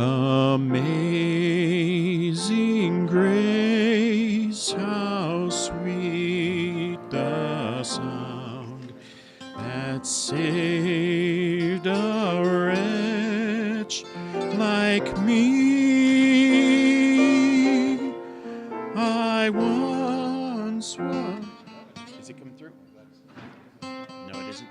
Amazing grace, how sweet the sound that saved a wretch like me. I once was. Is it coming through? No, it isn't.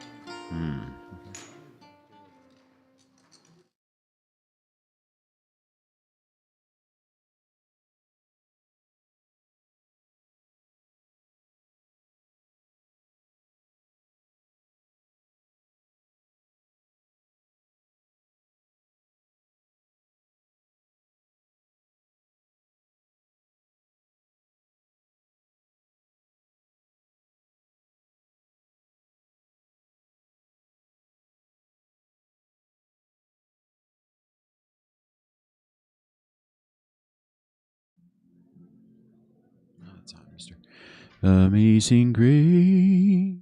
Oh, it's on, mister. Amazing grace.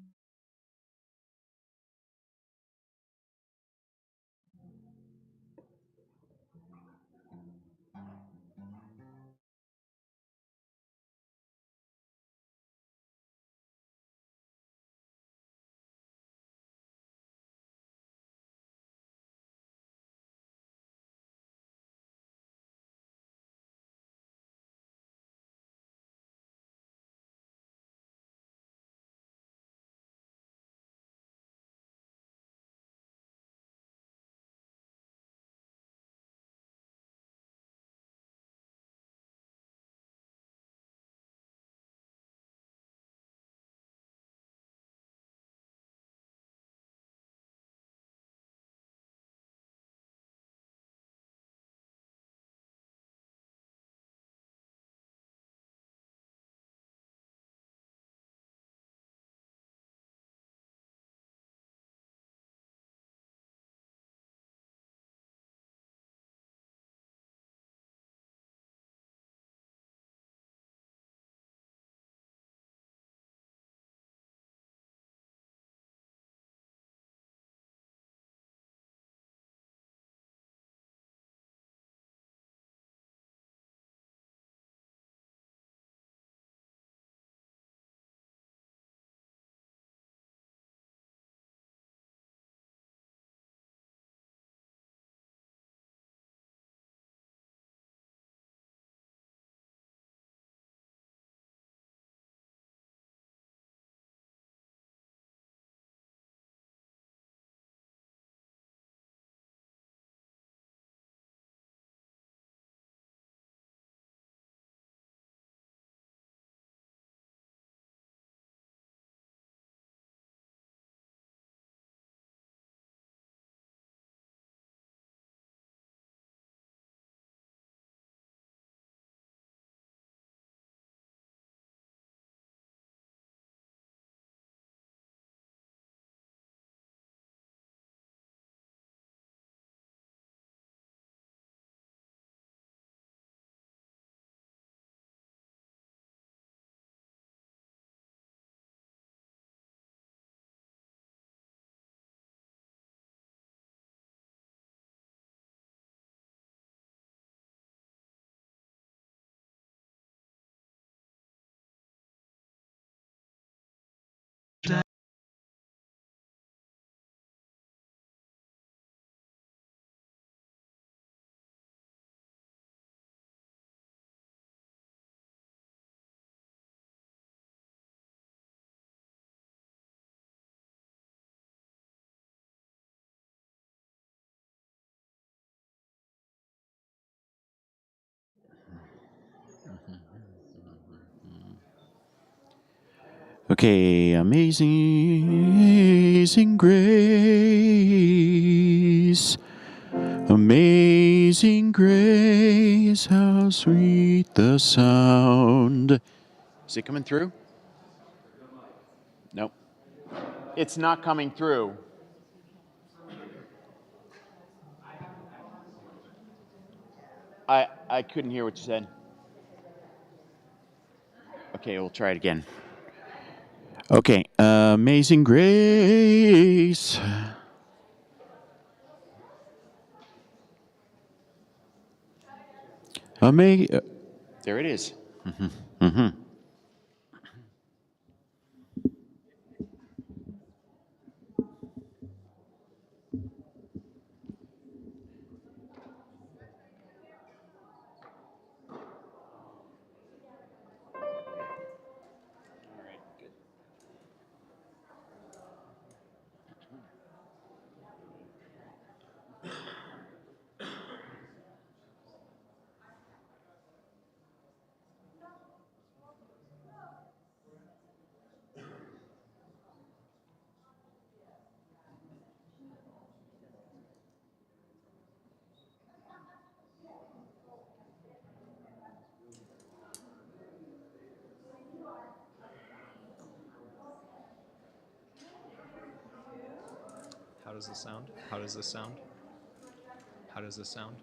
Okay, amazing grace, amazing grace, how sweet the sound. Is it coming through? Nope. It's not coming through. I couldn't hear what you said. Okay, we'll try it again. Okay, amazing grace. There it is. How does this sound? How does this sound? How does this sound?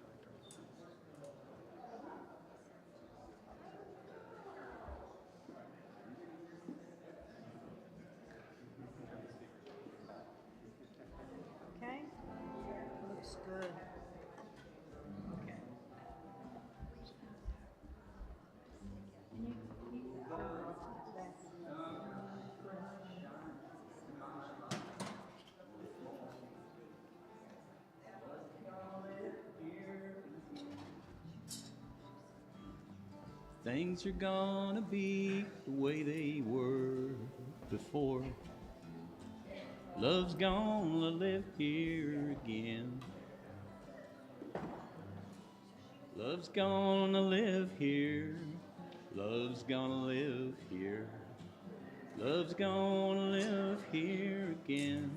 Okay, looks good. Okay. Things are gonna be the way they were before. Love's gonna live here again. Love's gonna live here. Love's gonna live here. Love's gonna live here again.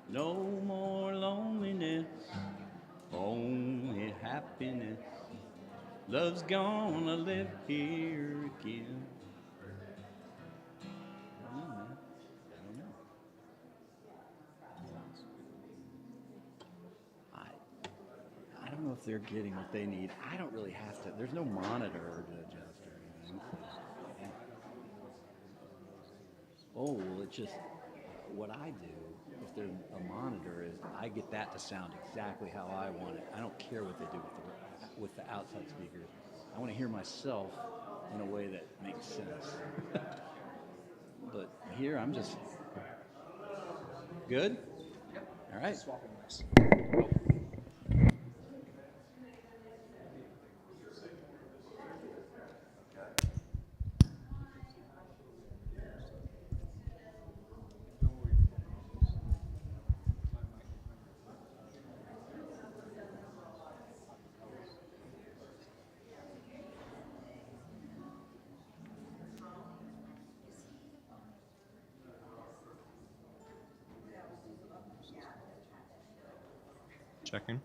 No more loneliness, only happiness. Love's gonna live here again. I don't know, man. I don't know. I don't know if they're getting what they need. I don't really have to. There's no monitor to adjust or anything. Oh, well, it's just what I do. If there's a monitor, is I get that to sound exactly how I want it. I don't care what they do with the outside speakers. I want to hear myself in a way that makes sense. But here, I'm just good. All right. Swapping mics. Checking.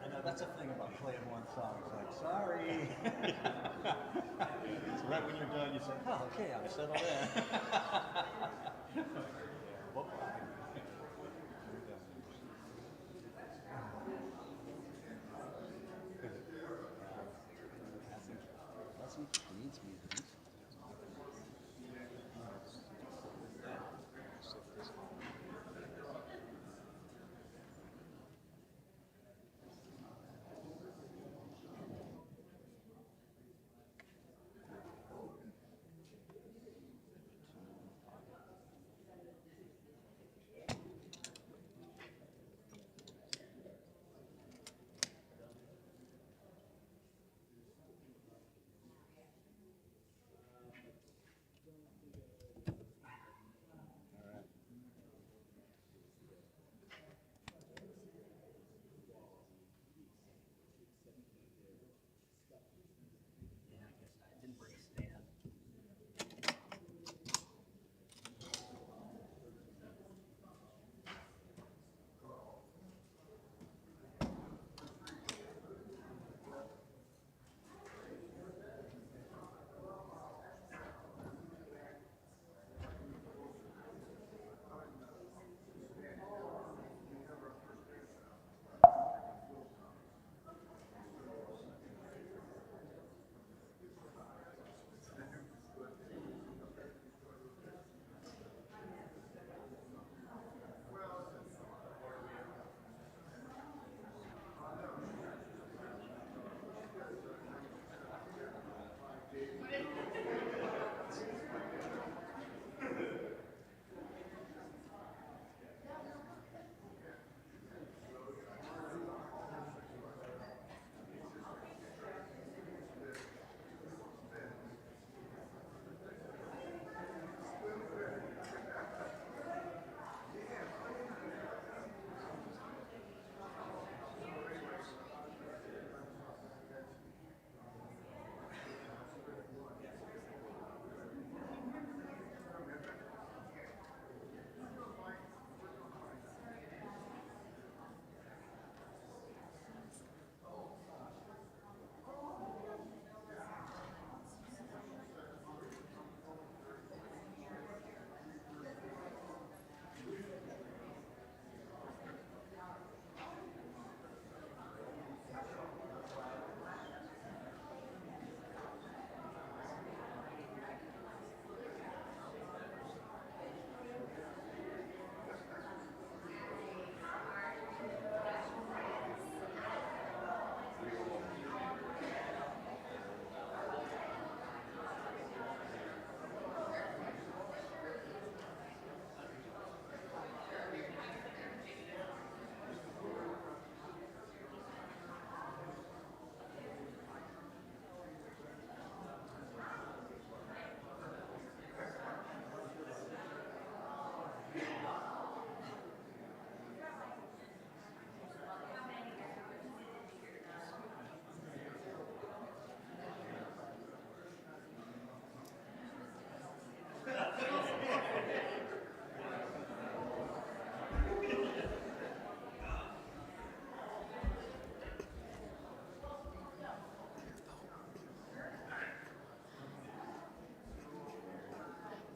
I know that's a thing about playing one song. It's like, sorry. So right when you're done, you say, oh, okay, I'm settled in. Needs me.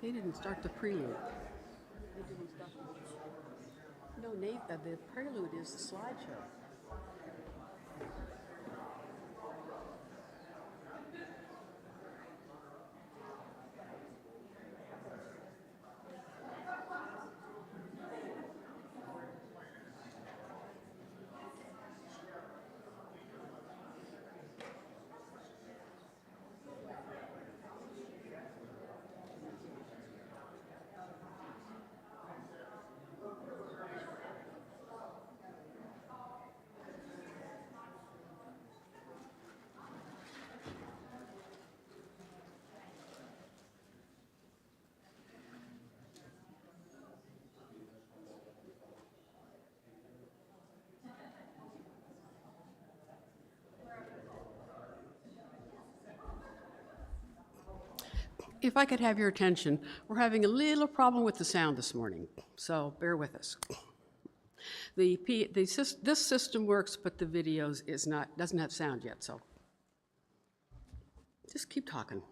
They didn't start the prelude. They didn't start the... No, Nate, the prelude is the slideshow. If I could have your attention, we're having a little problem with the sound this morning, so bear with us. This system works, but the videos doesn't have sound yet, so just keep talking.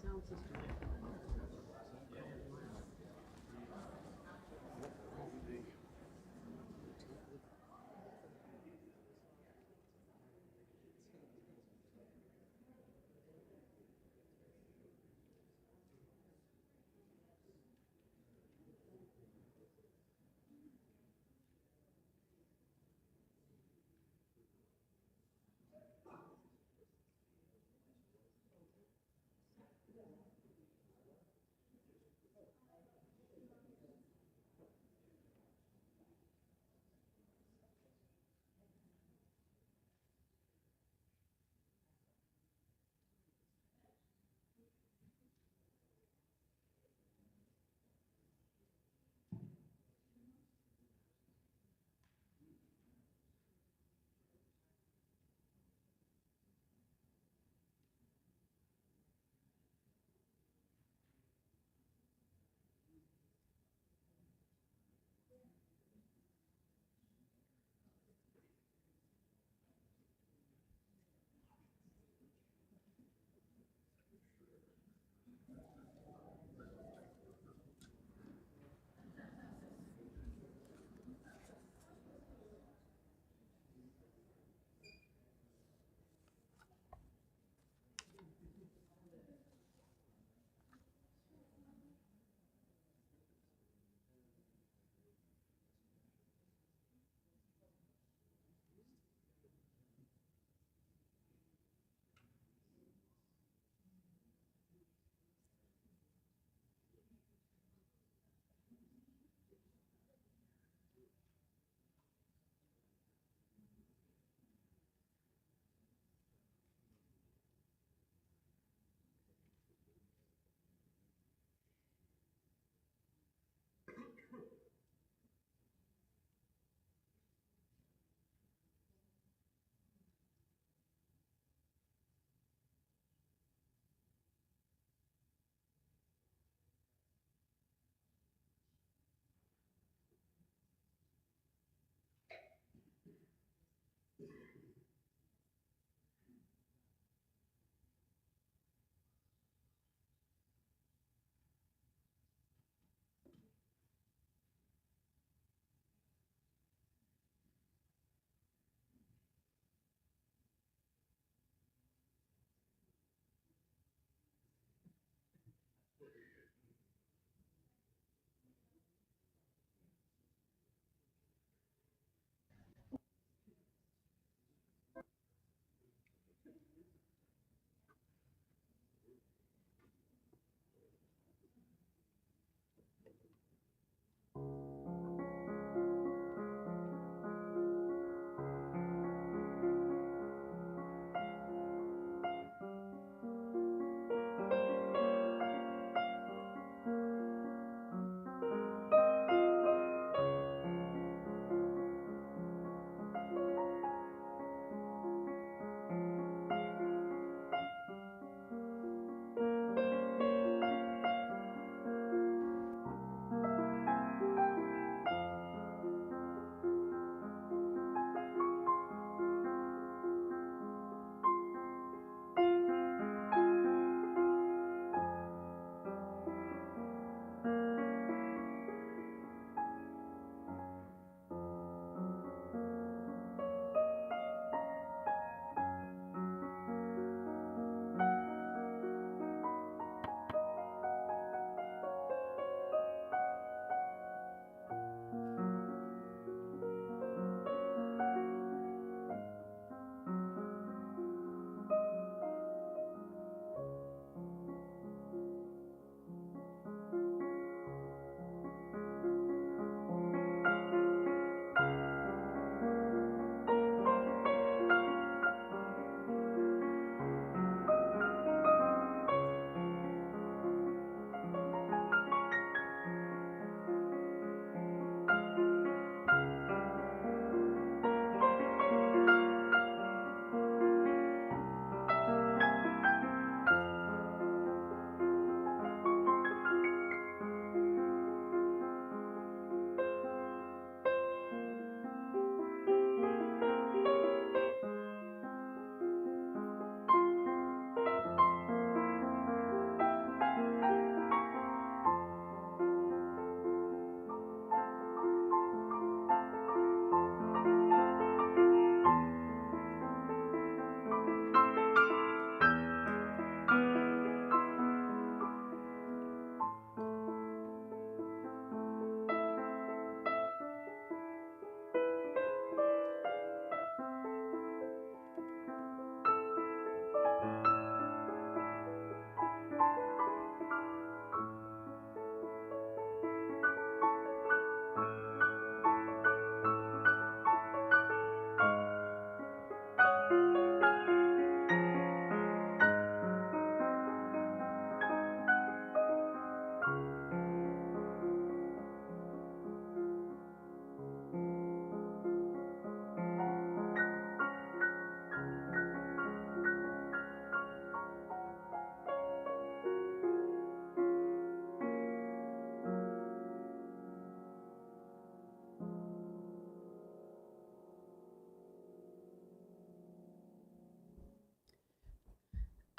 Sound system.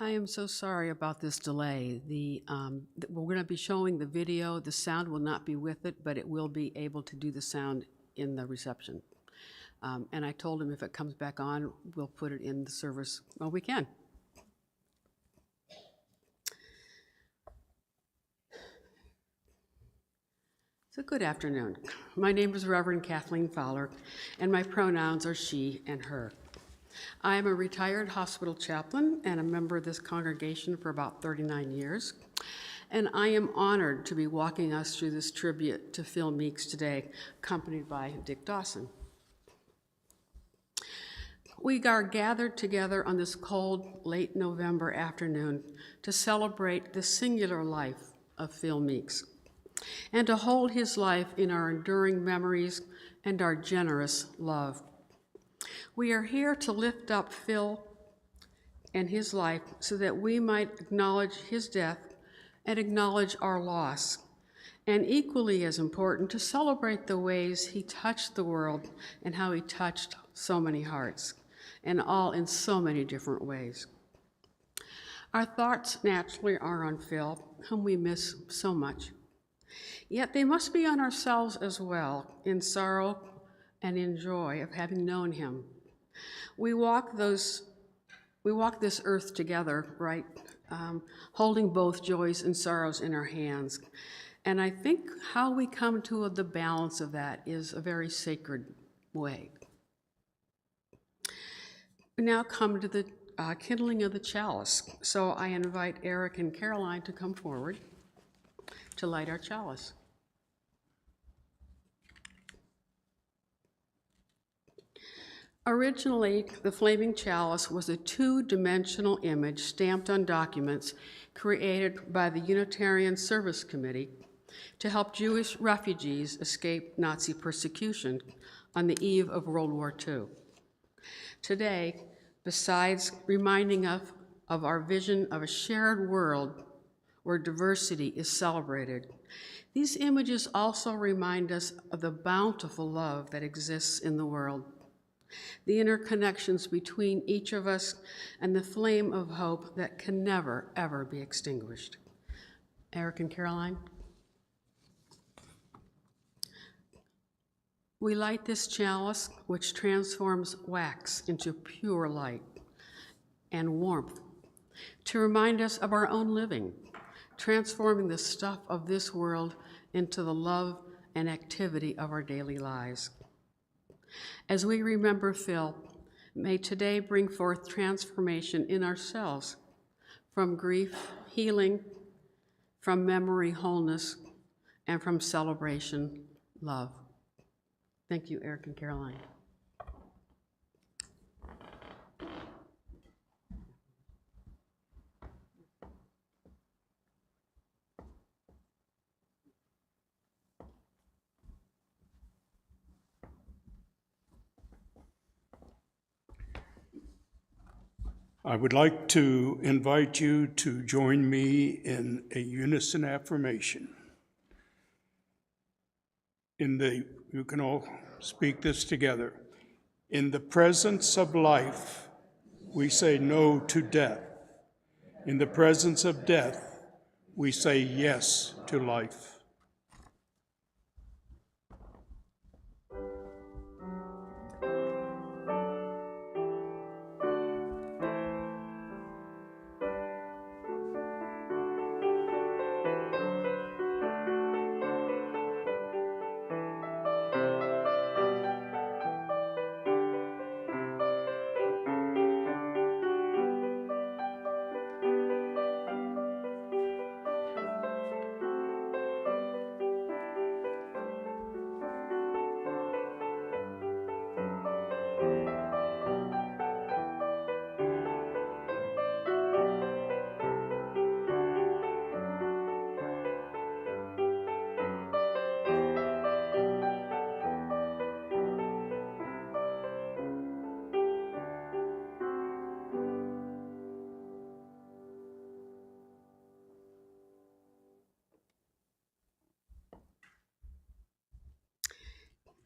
I am so sorry about this delay. We're going to be showing the video. The sound will not be with it, but it will be able to do the sound in the reception. And I told him if it comes back on, we'll put it in the service. Well, we can. So good afternoon. My name is Reverend Kathleen Fowler, and my pronouns are she and her. I am a retired hospital chaplain and a member of this congregation for about 39 years, and I am honored to be walking us through this tribute to Phil Meeks today, accompanied by Dick Dawson. We are gathered together on this cold, late November afternoon to celebrate the singular life of Phil Meeks and to hold his life in our enduring memories and our generous love. We are here to lift up Phil and his life so that we might acknowledge his death and acknowledge our loss, and equally as important, to celebrate the ways he touched the world and how he touched so many hearts, and all in so many different ways. Our thoughts naturally are on Phil, whom we miss so much. Yet they must be on ourselves as well, in sorrow and in joy of having known him. We walk this earth together, right? Holding both joys and sorrows in our hands. And I think how we come to the balance of that is a very sacred way. We now come to the kindling of the chalice. So I invite Eric and Caroline to come forward to light our chalice. Originally, the flaming chalice was a two-dimensional image stamped on documents created by the Unitarian Service Committee to help Jewish refugees escape Nazi persecution on the eve of World War II. Today, besides reminding us of our vision of a shared world where diversity is celebrated, these images also remind us of the bountiful love that exists in the world, the interconnections between each of us, and the flame of hope that can never, ever be extinguished. Eric and Caroline? We light this chalice, which transforms wax into pure light and warmth, to remind us of our own living, transforming the stuff of this world into the love and activity of our daily lives. As we remember Phil, may today bring forth transformation in ourselves, from grief, healing, from memory, wholeness, and from celebration, love. Thank you, Eric and Caroline. I would like to invite you to join me in a unison affirmation. You can all speak this together. In the presence of life, we say no to death. In the presence of death, we say yes to life.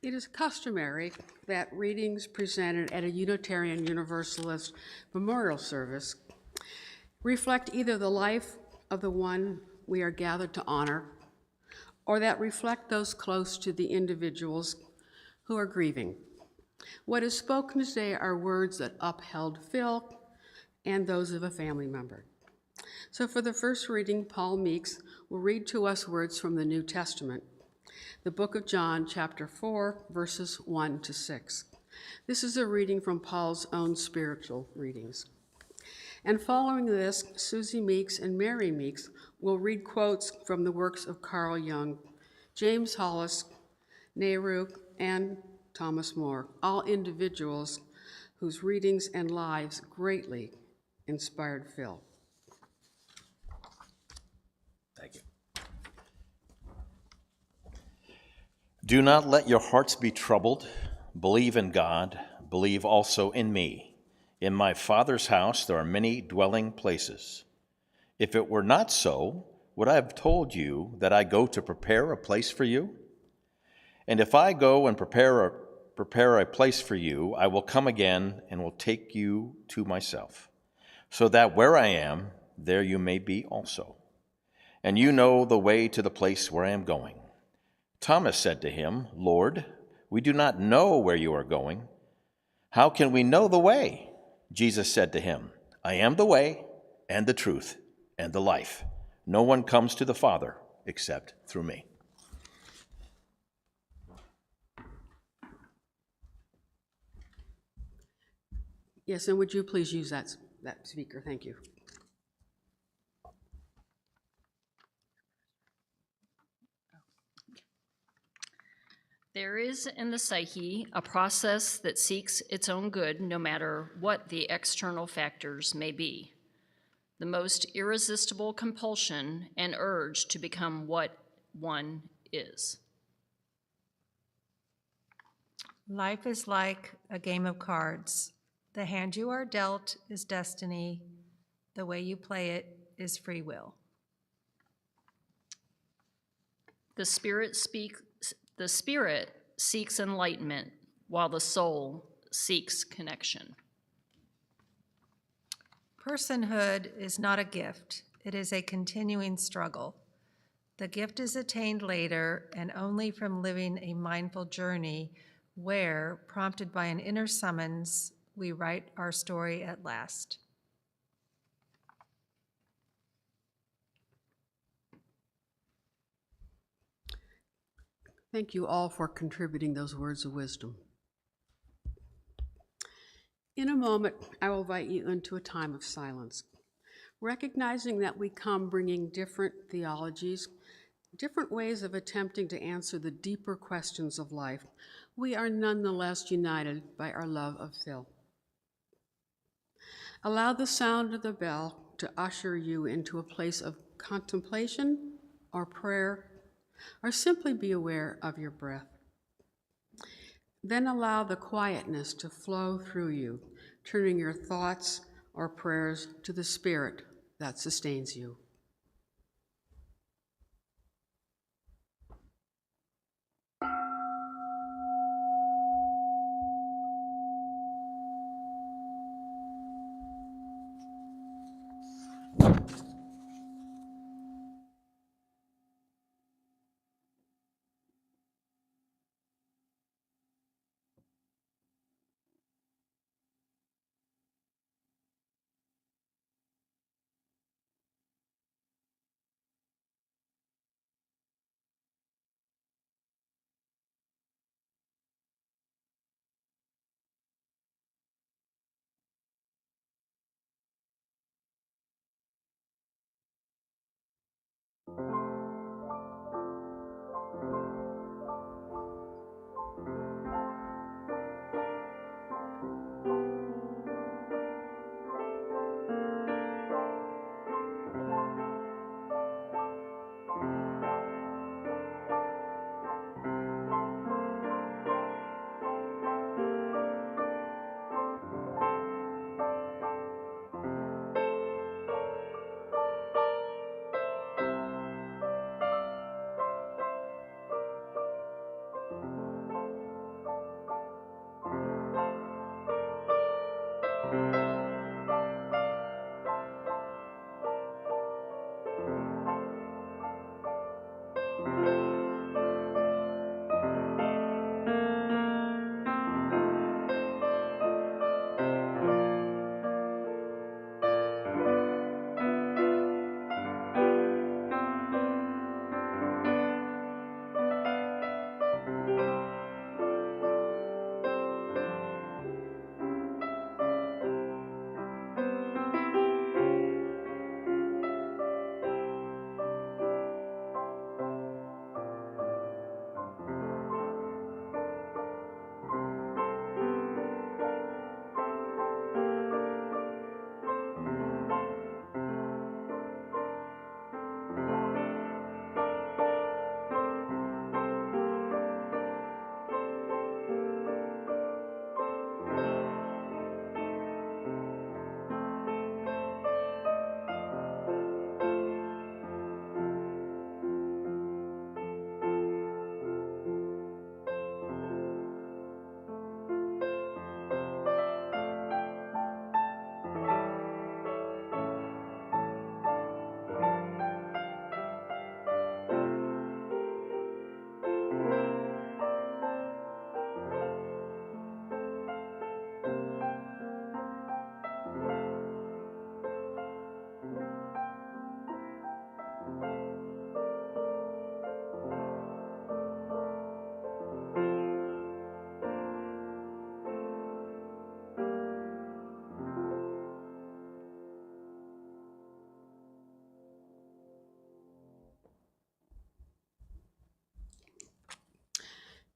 It is customary that readings presented at a Unitarian Universalist memorial service reflect either the life of the one we are gathered to honor, or that reflect those close to the individuals who are grieving. What is spoken today are words that upheld Phil and those of a family member. So for the first reading, Paul Meeks will read to us words from the New Testament, the book of John, chapter 4, verses 1 to 6. This is a reading from Paul's own spiritual readings. And following this, Susie Meeks and Mary Meeks will read quotes from the works of Carl Jung, James Hollis, Nehru, and Thomas More, all individuals whose readings and lives greatly inspired Phil. Thank you. Do not let your hearts be troubled. Believe in God. Believe also in me. In my Father's house there are many dwelling places. If it were not so, would I have told you that I go to prepare a place for you? And if I go and prepare a place for you, I will come again and will take you to myself, so that where I am, there you may be also. And you know the way to the place where I am going. Thomas said to him, Lord, we do not know where you are going. How can we know the way? Jesus said to him, I am the way and the truth and the life. No one comes to the Father except through me. Yes, and would you please use that speaker? Thank you. There is in the psyche a process that seeks its own good no matter what the external factors may be. The most irresistible compulsion and urge to become what one is. Life is like a game of cards. The hand you are dealt is destiny. The way you play it is free will. The spirit seeks enlightenment, while the soul seeks connection. Personhood is not a gift. It is a continuing struggle. The gift is attained later and only from living a mindful journey where, prompted by an inner summons, we write our story at last. Thank you all for contributing those words of wisdom. In a moment, I will invite you into a time of silence, recognizing that we come bringing different theologies, different ways of attempting to answer the deeper questions of life. We are nonetheless united by our love of Phil. Allow the sound of the bell to usher you into a place of contemplation or prayer, or simply be aware of your breath. Then allow the quietness to flow through you, turning your thoughts or prayers to the Spirit that sustains you.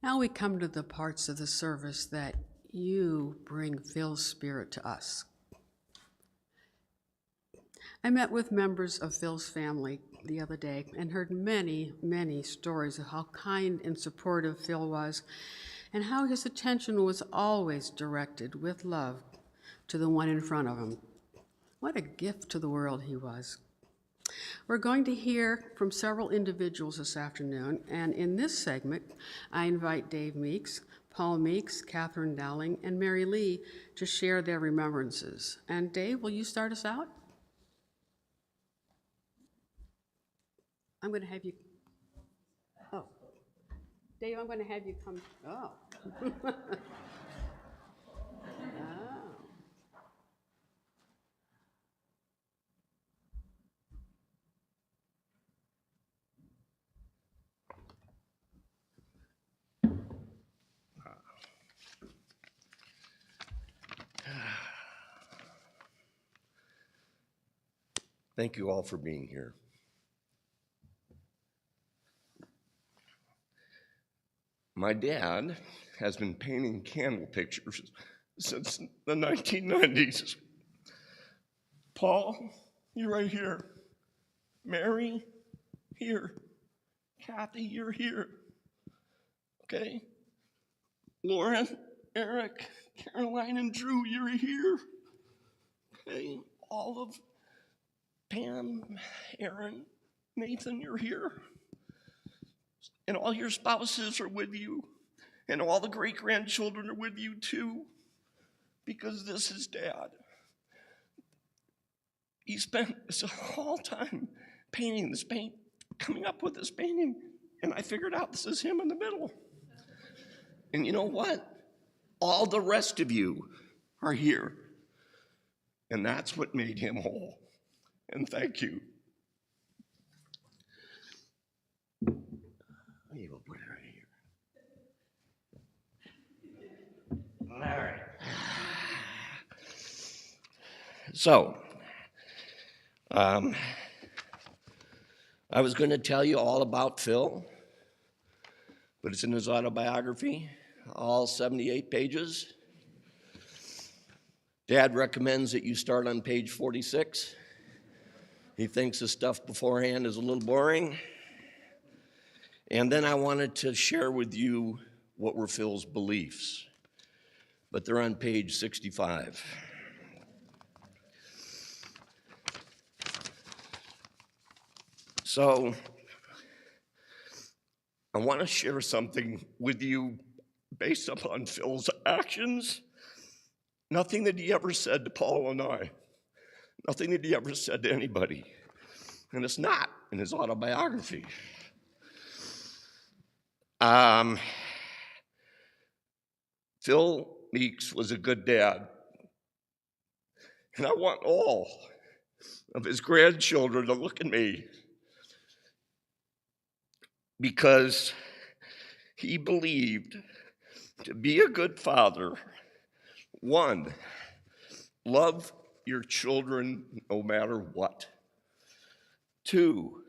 Now we come to the parts of the service that you bring Phil's spirit to us. I met with members of Phil's family the other day and heard many, many stories of how kind and supportive Phil was and how his attention was always directed with love to the one in front of him. What a gift to the world he was. We're going to hear from several individuals this afternoon, and in this segment, I invite Dave Meeks, Paul Meeks, Catherine Dowling, and Mary Lee to share their remembrances. And Dave, will you start us out? I'm going to have you, oh. Dave, I'm going to have you come, oh. Oh. Thank you all for being here. My dad has been painting candle pictures since the 1990s. Paul, you're right here. Mary, here. Kathy, you're here. Okay? Lauren, Eric, Caroline, and Drew, you're here. Okay? All of Pam, Aaron, Nathan, you're here. And all your spouses are with you. And all the great-grandchildren are with you too. Because this is Dad. He spent his whole time painting this paint, coming up with this painting. And I figured out this is him in the middle. And you know what? All the rest of you are here. And that's what made him whole. And thank you. I will put it right here. All right. So, I was going to tell you all about Phil, but it's in his autobiography, all 78 pages. Dad recommends that you start on page 46. He thinks the stuff beforehand is a little boring. And then I wanted to share with you what were Phil's beliefs, but they're on page 65. So I want to share something with you based upon Phil's actions. Nothing that he ever said to Paul and I. Nothing that he ever said to anybody. And it's not in his autobiography. Phil Meeks was a good dad. And I want all of his grandchildren to look at me because he believed to be a good father, one, love your children no matter what. Two,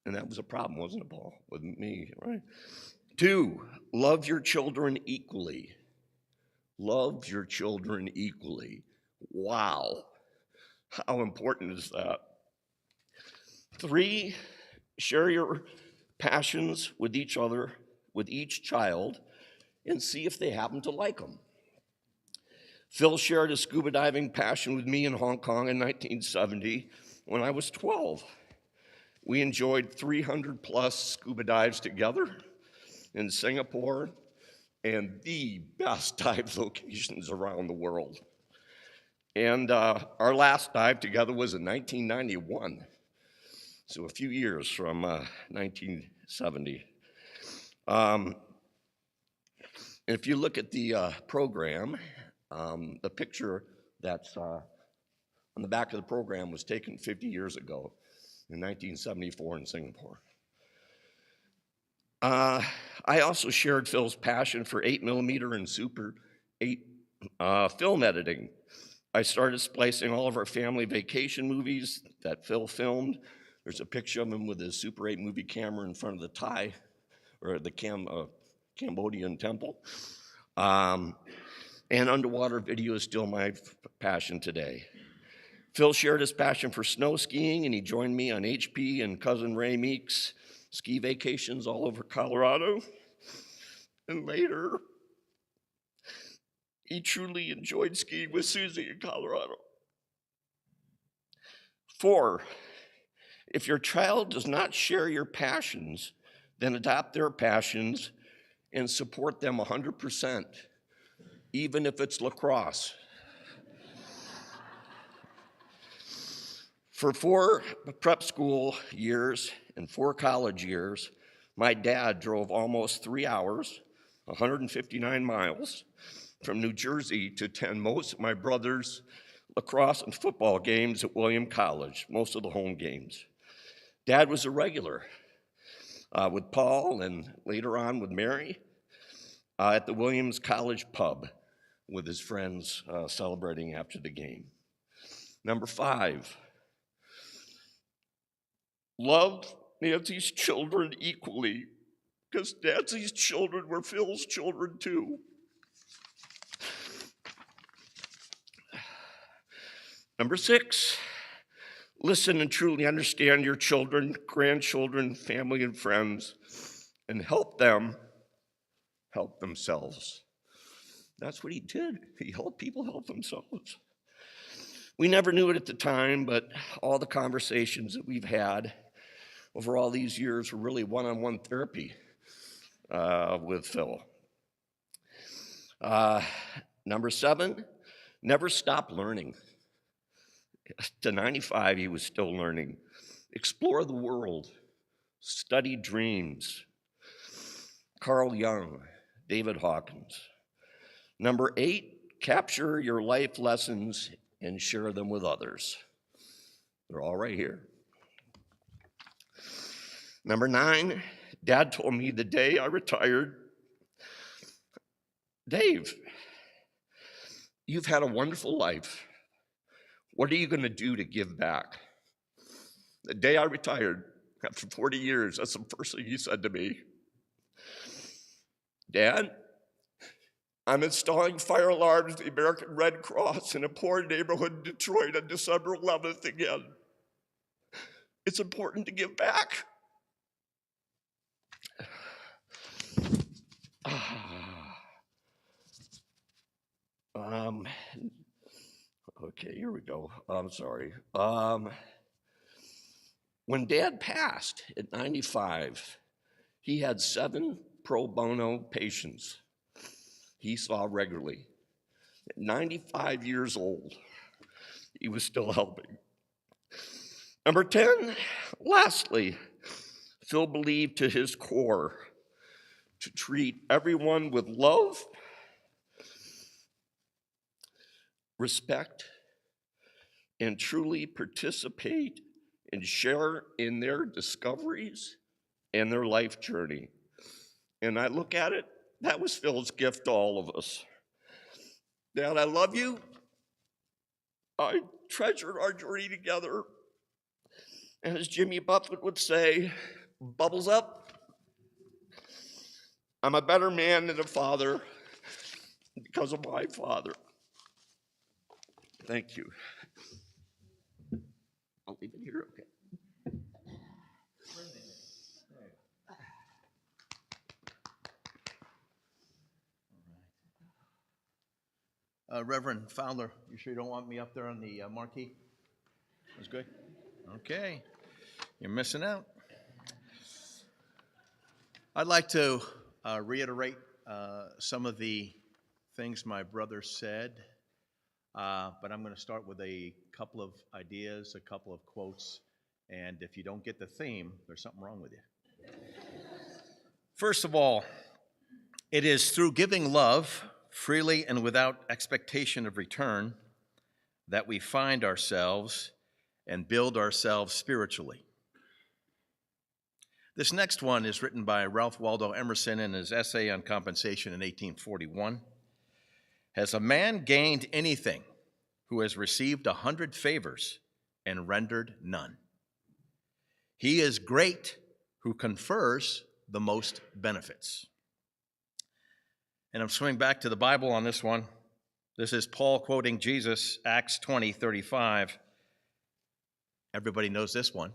and that was a problem, wasn't it, Paul, with me, right? Two, love your children equally. Love your children equally. Wow, how important is that? Three, share your passions with each other, with each child, and see if they happen to like them. Phil shared his scuba diving passion with me in Hong Kong in 1970 when I was 12. We enjoyed 300 plus scuba dives together in Singapore and the best dive locations around the world. And our last dive together was in 1991, so a few years from 1970. If you look at the program, the picture that's on the back of the program was taken 50 years ago in 1974 in Singapore. I also shared Phil's passion for 8mm and Super 8 film editing. I started splicing all of our family vacation movies that Phil filmed. There's a picture of him with his Super 8 movie camera in front of the tie, or the Cambodian temple. And underwater video is still my passion today. Phil shared his passion for snow skiing, and he joined me on HP and cousin Ray Meeks' ski vacations all over Colorado. And later, he truly enjoyed skiing with Susie in Colorado. 4, if your child does not share your passions, then adopt their passions and support them 100%, even if it's lacrosse. For 4 prep school years and 4 college years, my dad drove almost 3 hours, 159 miles, from New Jersey to attend most of my brother's lacrosse and football games at William College, most of the home games. Dad was a regular with Paul and later on with Mary at the Williams College pub with his friends celebrating after the game. Number 5, love Nancy's children equally, because Nancy's children were Phil's children too. Number 6, listen and truly understand your children, grandchildren, family, and friends, and help them help themselves. That's what he did. He helped people help themselves. We never knew it at the time, but all the conversations that we've had over all these years were really one-on-one therapy with Phil. Number 7, never stop learning. To 95, he was still learning. Explore the world. Study dreams. Carl Jung, David Hawkins. Number 8, capture your life lessons and share them with others. They're all right here. Number 9, Dad told me the day I retired, Dave, you've had a wonderful life. What are you going to do to give back? The day I retired, after 40 years, that's the first thing he said to me. Dad, I'm installing fire alarms at the American Red Cross in a poor neighborhood in Detroit on December 11th again. It's important to give back. Okay, here we go. I'm sorry. When Dad passed at 95, he had 7 pro bono patients he saw regularly. At 95 years old, he was still helping. Number 10, lastly, Phil believed to his core to treat everyone with love, respect, and truly participate and share in their discoveries and their life journey. And I look at it, that was Phil's gift to all of us. Dad, I love you. I treasured our journey together. And as Jimmy Buffett would say, bubbles up. I'm a better man and a father because of my father. Thank you. I'll leave it here, okay. Reverend Fowler, you sure you don't want me up there on the marquee? That's good. Okay, you're missing out. I'd like to reiterate some of the things my brother said, but I'm going to start with a couple of ideas, a couple of quotes, and if you don't get the theme, there's something wrong with you. First of all, it is through giving love freely and without expectation of return that we find ourselves and build ourselves spiritually. This next one is written by Ralph Waldo Emerson in his essay on compensation in 1841. Has a man gained anything who has received 100 favors and rendered none? He is great who confers the most benefits. And I'm swimming back to the Bible on this one. This is Paul quoting Jesus, Acts 20:35. Everybody knows this one.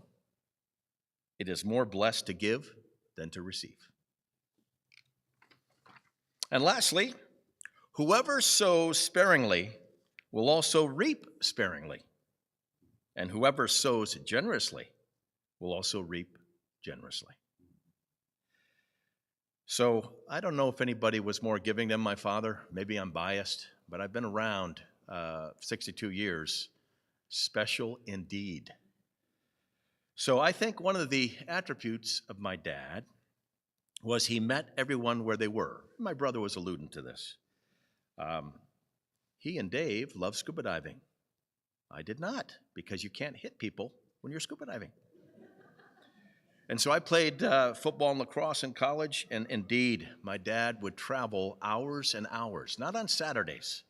It is more blessed to give than to receive. And lastly, whoever sows sparingly will also reap sparingly. And whoever sows generously will also reap generously. So I don't know if anybody was more giving than my father. Maybe I'm biased, but I've been around 62 years. Special indeed. So I think one of the attributes of my dad was he met everyone where they were. My brother was alluding to this. He and Dave loved scuba diving. I did not, because you can't hit people when you're scuba diving. And so I played football and lacrosse in college, and indeed, my dad would travel hours and hours, not on Saturdays,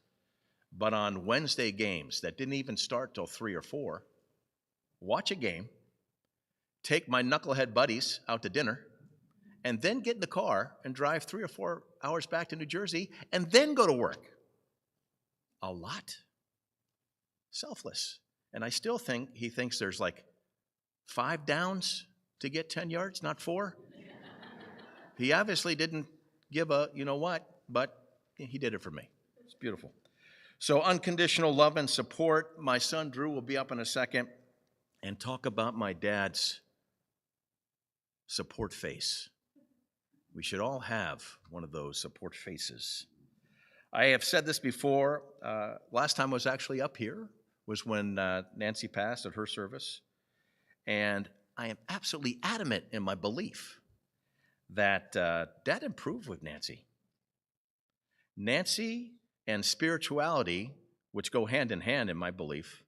but on Wednesday games that didn't even start till 3 or 4, watch a game, take my knucklehead buddies out to dinner, and then get in the car and drive 3 or 4 hours back to New Jersey, and then go to work. A lot. Selfless. And I still think he thinks there's like 5 downs to get 10 yards, not 4. He obviously didn't give a you know what, but he did it for me. It's beautiful. So unconditional love and support. My son Drew will be up in a second and talk about my dad's support face. We should all have one of those support faces. I have said this before. Last time I was actually up here was when Nancy passed at her service. And I am absolutely adamant in my belief that Dad improved with Nancy. Nancy and spirituality, which go hand in hand in my belief,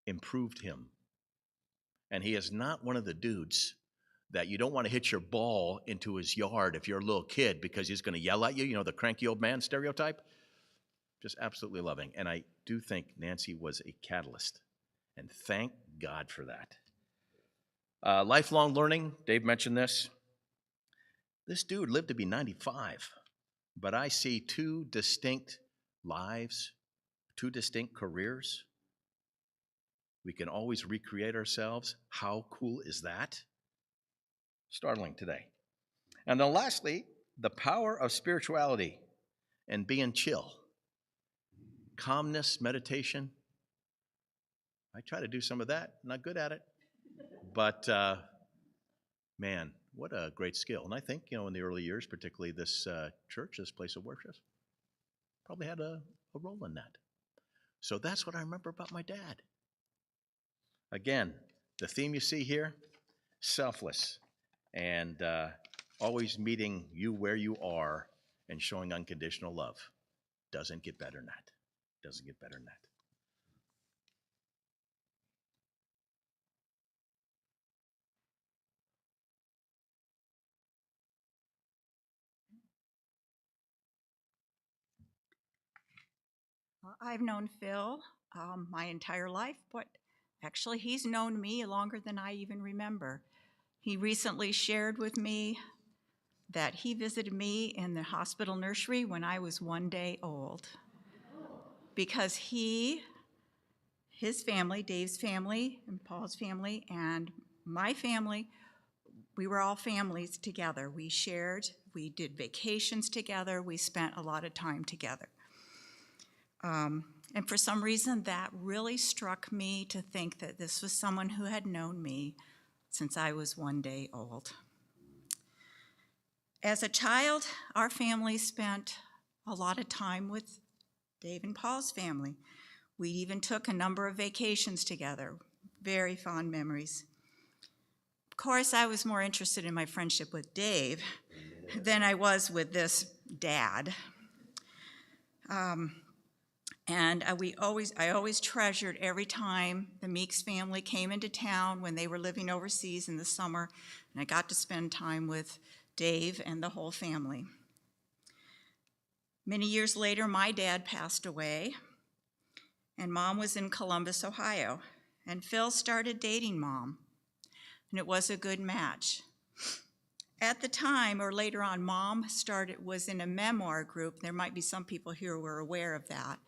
improved him. And he is not one of the dudes that you don't want to hit your ball into his yard if you're a little kid because he's going to yell at you, you know, the cranky old man stereotype. Just absolutely loving. And I do think Nancy was a catalyst. And thank God for that. Lifelong learning, Dave mentioned this. This dude lived to be 95, but I see 2 distinct lives, 2 distinct careers. We can always recreate ourselves. How cool is that? Startling today. And then lastly, the power of spirituality and being chill. Calmness, meditation. I try to do some of that. Not good at it. But, man, what a great skill. And I think, you know, in the early years, particularly this church, this place of worship, probably had a role in that. So that's what I remember about my dad. Again, the theme you see here, selfless. And always meeting you where you are and showing unconditional love. Doesn't get better than that. Doesn't get better than that. I've known Phil my entire life, but actually he's known me longer than I even remember. He recently shared with me that he visited me in the hospital nursery when I was 1 day old. Because his family, Dave's family, and Paul's family, and my family, we were all families together. We shared, we did vacations together, we spent a lot of time together. And for some reason, that really struck me to think that this was someone who had known me since I was 1 day old. As a child, our family spent a lot of time with Dave and Paul's family. We even took a number of vacations together, very fond memories. Of course, I was more interested in my friendship with Dave than I was with this dad. And I always treasured every time the Meeks family came into town when they were living overseas in the summer, and I got to spend time with Dave and the whole family. Many years later, my dad passed away, and Mom was in Columbus, Ohio, and Phil started dating Mom, and it was a good match. At the time, or later on, Mom was in a memoir group. There might be some people here who are aware of that.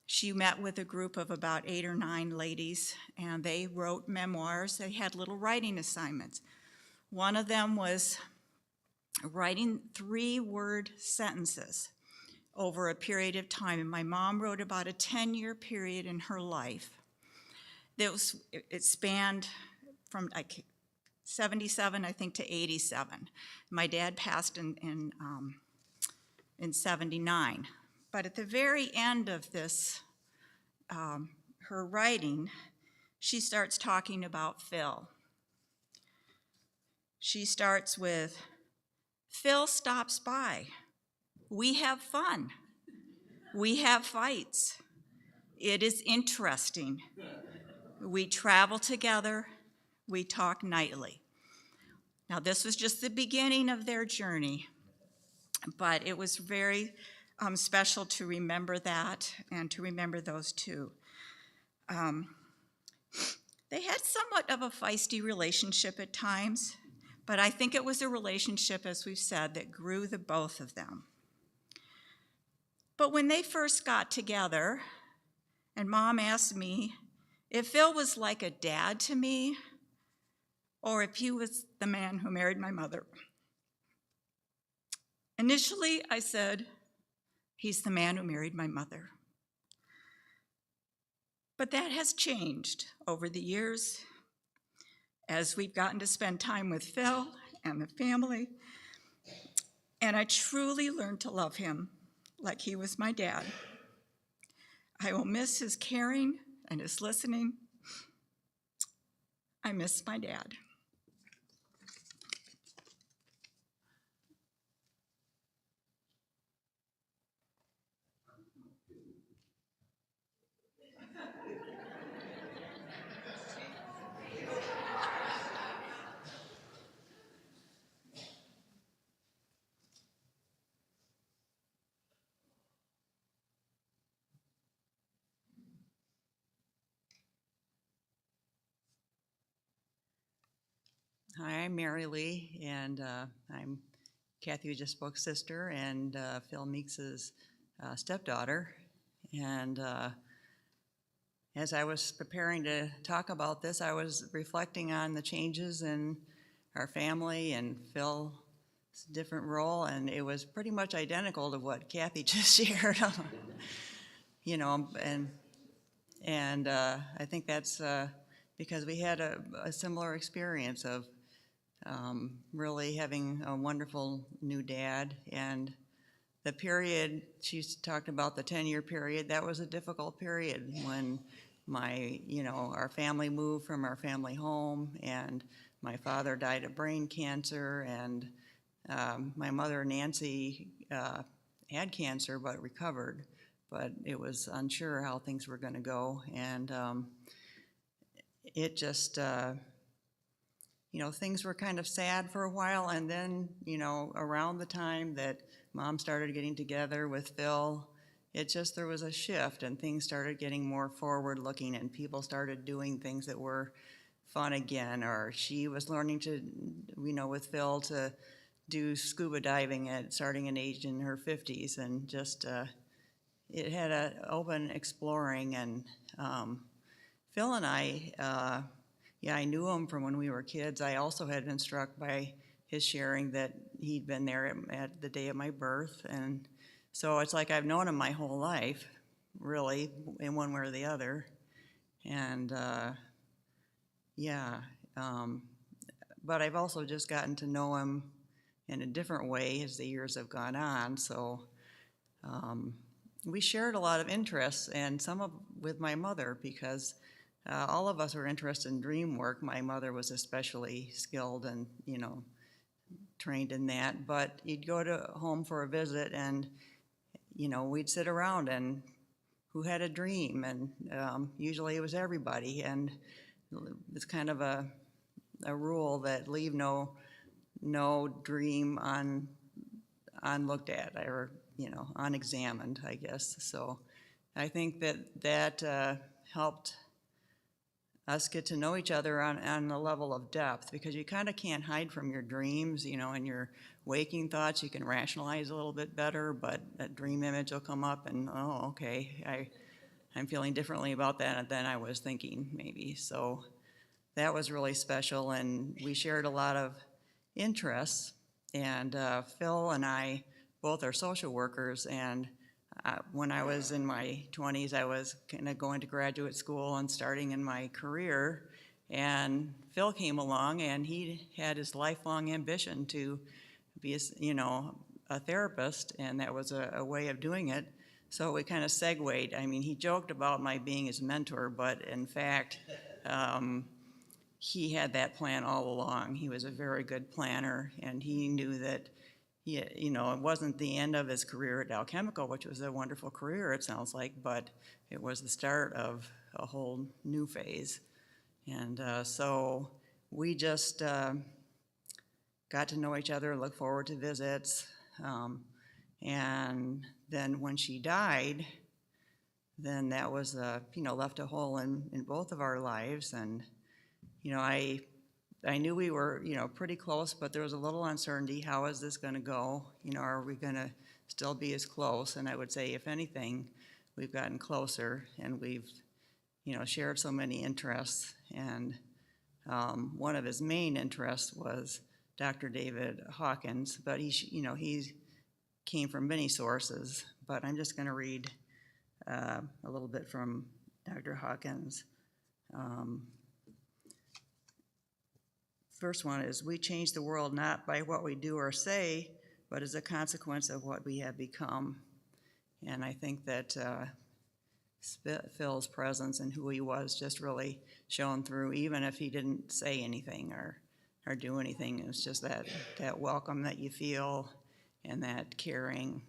She met with a group of about 8 or 9 ladies, and they wrote memoirs. They had little writing assignments. One of them was writing 3-word sentences over a period of time. And my mom wrote about a 10-year period in her life. It spanned from 77, I think, to 87. My dad passed in 79. But at the very end of this, her writing, she starts talking about Phil. She starts with, Phil stops by. We have fun. We have fights. It is interesting. We travel together. We talk nightly. Now, this was just the beginning of their journey, but it was very special to remember that and to remember those two. They had somewhat of a feisty relationship at times, but I think it was a relationship, as we've said, that grew the both of them. But when they first got together, and Mom asked me if Phil was like a dad to me, or if he was the man who married my mother. Initially, I said, he's the man who married my mother. But that has changed over the years as we've gotten to spend time with Phil and the family, and I truly learned to love him like he was my dad. I will miss his caring and his listening. I miss my dad. Hi, I'm Mary Lee, and I'm Kathy, who just spoke, sister, and Phil Meeks' stepdaughter. And as I was preparing to talk about this, I was reflecting on the changes in our family and Phil's different role, and it was pretty much identical to what Kathy just shared. You know, and I think that's because we had a similar experience of really having a wonderful new dad. And the period, she talked about the 10-year period, that was a difficult period when our family moved from our family home, and my father died of brain cancer, and my mother, Nancy, had cancer but recovered, but it was unsure how things were gonna go. And it just, things were kind of sad for a while, and then, around the time that Mom started getting together with Phil, there was a shift, and things started getting more forward-looking, and people started doing things that were fun again, or she was learning to, with Phil, to do scuba diving starting an age in her 50s, and just, it had an open exploring, and Phil and I, I knew him from when we were kids. I also had been struck by his sharing that he'd been there at the day of my birth. And so it's like I've known him my whole life, really, in one way or the other. And but I've also just gotten to know him in a different way as the years have gone on. So we shared a lot of interests, and some with my mother, because all of us were interested in dream work. My mother was especially skilled and, trained in that. But you'd go to home for a visit, and, we'd sit around and who had a dream, and usually it was everybody. And it's kind of a rule that leave no dream unlooked at, or, unexamined, I guess. So I think that helped us get to know each other on a level of depth, because you kind of can't hide from your dreams, you know, and your waking thoughts. You can rationalize a little bit better, but that dream image will come up and, oh, okay, I'm feeling differently about that than I was thinking, maybe. So that was really special, and we shared a lot of interests. And Phil and I both are social workers, and when I was in my 20s, I was kind of going to graduate school and starting in my career, and Phil came along, and he had his lifelong ambition to be, a therapist, and that was a way of doing it. So we kind of segued. I mean, he joked about my being his mentor, but in fact, he had that plan all along. He was a very good planner, and he knew that it wasn't the end of his career at Dow Chemical, which was a wonderful career, it sounds like, but it was the start of a whole new phase. And so we just got to know each other, look forward to visits. And then when she died, then that was, left a hole in both of our lives. And, I knew we were, pretty close, but there was a little uncertainty. How is this going to go? Are we going to still be as close? And I would say, if anything, we've gotten closer, and we've, shared so many interests. And one of his main interests was Dr. David Hawkins, but he came from many sources. But I'm just going to read a little bit from Dr. Hawkins. First one is, we change the world not by what we do or say, but as a consequence of what we have become. And I think that Phil's presence and who he was just really shone through, even if he didn't say anything or do anything. It was just that welcome that you feel, and that caring.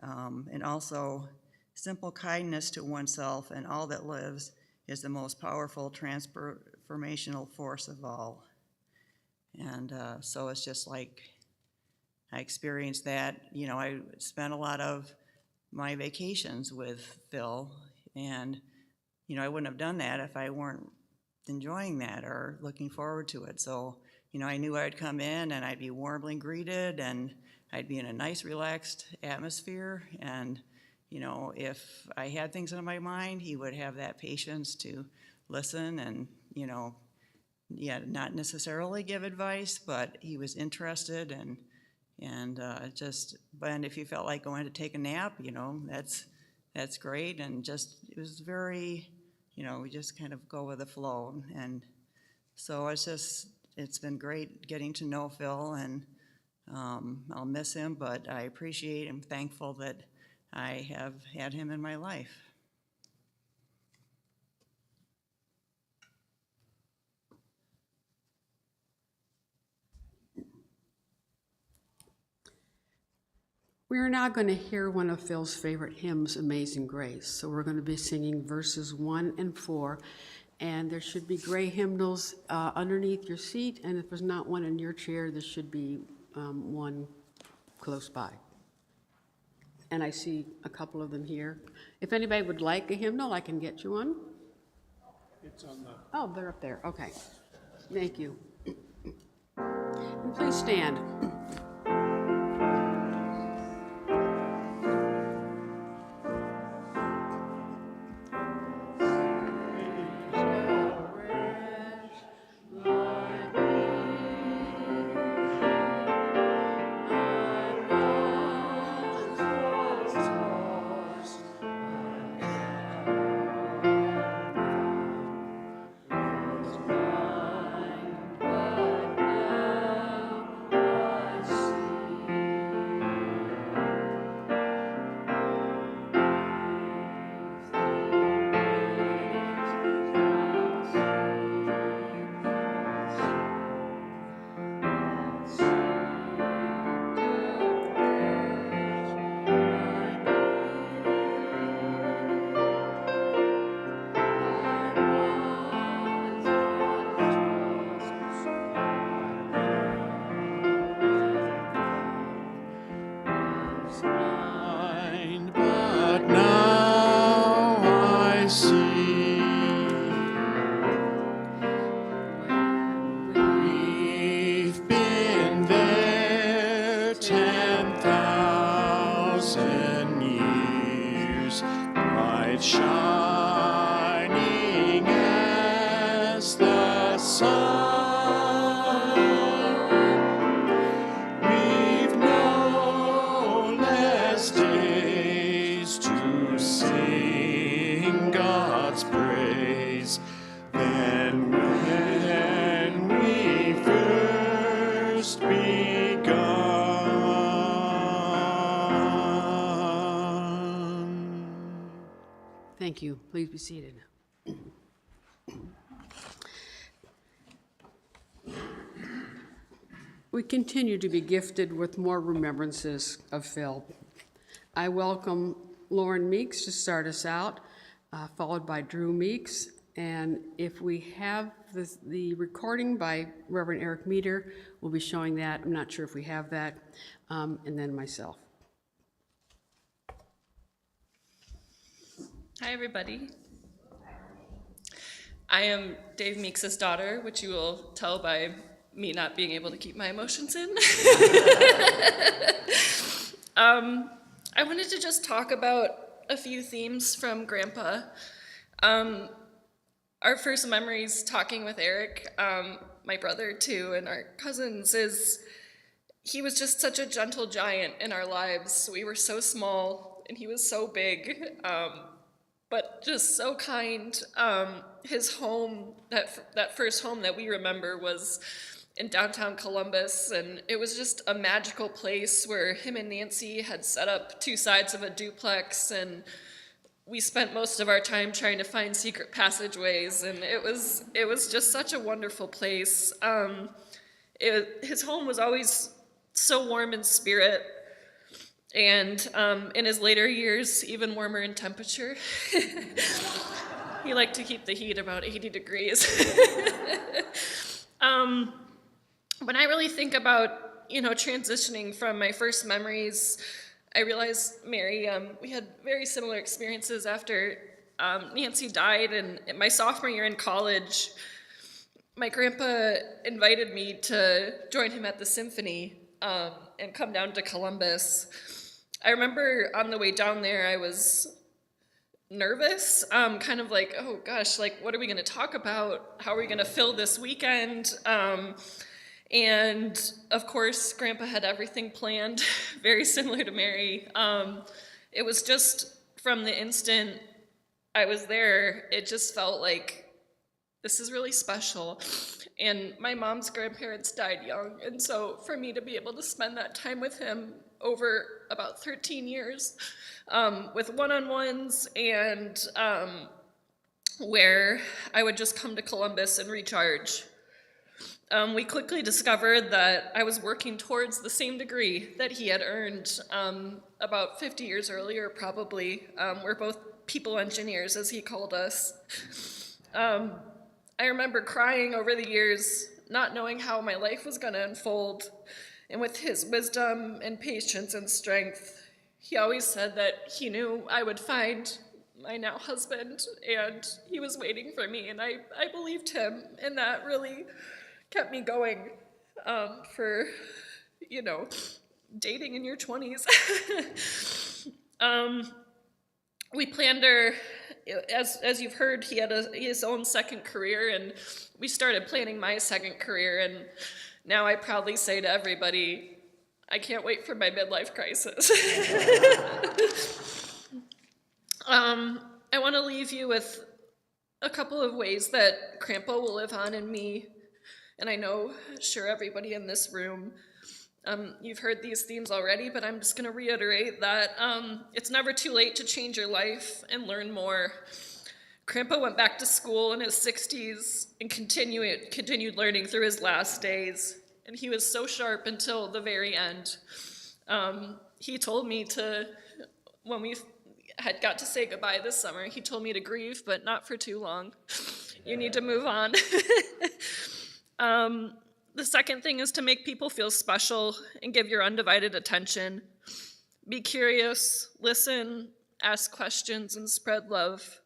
And also, simple kindness to oneself and all that lives is the most powerful transformational force of all. And so it's just like I experienced that. I spent a lot of my vacations with Phil, and I wouldn't have done that if I weren't enjoying that or looking forward to it. So I knew I'd come in and I'd be warmly greeted, and I'd be in a nice, relaxed atmosphere. And if I had things on my mind, he would have that patience to listen and not necessarily give advice, but he was interested, and if you felt like going to take a nap, that's great. And it was very, we just kind of go with the flow. And so it's been great getting to know Phil, and I'll miss him, but I appreciate and thankful that I have had him in my life. We are now going to hear one of Phil's favorite hymns, Amazing Grace. So we're going to be singing verses 1 and 4, and there should be gray hymnals underneath your seat, and if there's not one in your chair, there should be one close by. And I see a couple of them here. If anybody would like a hymnal, I can get you one. It's on the... Oh, they're up there. Okay. Thank you. And please stand. shining as the sun. We've no less days to sing God's praise than when we first begun. Thank you. Please be seated. We continue to be gifted with more remembrances of Phil. I welcome Lauren Meeks to start us out, followed by Drew Meeks. And if we have the recording by Reverend Eric Meter, we'll be showing that. I'm not sure if we have that. And then myself. Hi, everybody. I am Dave Meeks' daughter, which you will tell by me not being able to keep my emotions in. I wanted to just talk about a few themes from Grandpa. Our first memories talking with Eric, my brother too, and our cousins is he was just such a gentle giant in our lives. We were so small and he was so big, but just so kind. His home, that first home that we remember was in downtown Columbus, and it was just a magical place where him and Nancy had set up two sides of a duplex, and we spent most of our time trying to find secret passageways, and it was just such a wonderful place. His home was always so warm in spirit, and in his later years, even warmer in temperature. He liked to keep the heat about 80 degrees. When I really think about, transitioning from my first memories, I realized Mary, we had very similar experiences after Nancy died, and in my sophomore year in college, my grandpa invited me to join him at the symphony and come down to Columbus. I remember on the way down there, I was nervous, kind of like, oh gosh, like what are we gonna talk about? How are we gonna fill this weekend? And of course, Grandpa had everything planned, very similar to Mary. It was just from the instant I was there, it just felt like this is really special. And my mom's grandparents died young, and so for me to be able to spend that time with him over about 13 years, with one-on-ones and where I would just come to Columbus and recharge. We quickly discovered that I was working towards the same degree that he had earned about 50 years earlier, probably. We're both people engineers, as he called us. I remember crying over the years, not knowing how my life was going to unfold. And with his wisdom and patience and strength, he always said that he knew I would find my now husband, and he was waiting for me, and I believed him, and that really kept me going for, dating in your 20s. We planned as you've heard, he had his own second career, and we started planning my second career, and now I proudly say to everybody, I can't wait for my midlife crisis. I want to leave you with a couple of ways that Grandpa will live on in me, and I know, sure, everybody in this room. You've heard these themes already, but I'm just going to reiterate that it's never too late to change your life and learn more. Grandpa went back to school in his 60s and continued learning through his last days, and he was so sharp until the very end. He told me when we had got to say goodbye this summer, he told me to grieve, but not for too long. You need to move on. The second thing is to make people feel special and give your undivided attention. Be curious, listen, ask questions, and spread love.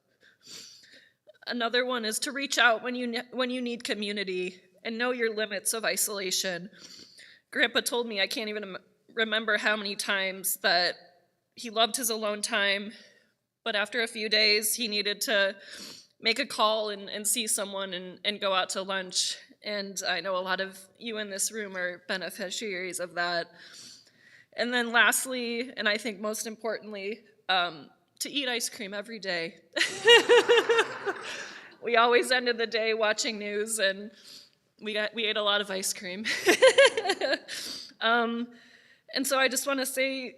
Another one is to reach out when you need community and know your limits of isolation. Grandpa told me I can't even remember how many times that he loved his alone time, but after a few days, he needed to make a call and see someone and go out to lunch. And I know a lot of you in this room are beneficiaries of that. And then lastly, and I think most importantly, to eat ice cream every day. We always ended the day watching news, and we ate a lot of ice cream. And so I just want to say,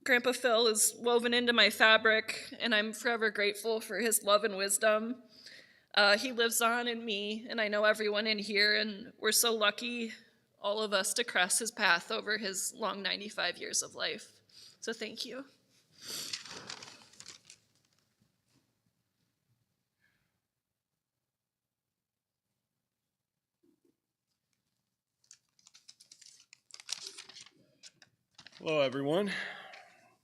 Grandpa Phil is woven into my fabric, and I'm forever grateful for his love and wisdom. He lives on in me, and I know everyone in here, and we're so lucky, all of us, to cross his path over his long 95 years of life. So thank you. Hello, everyone.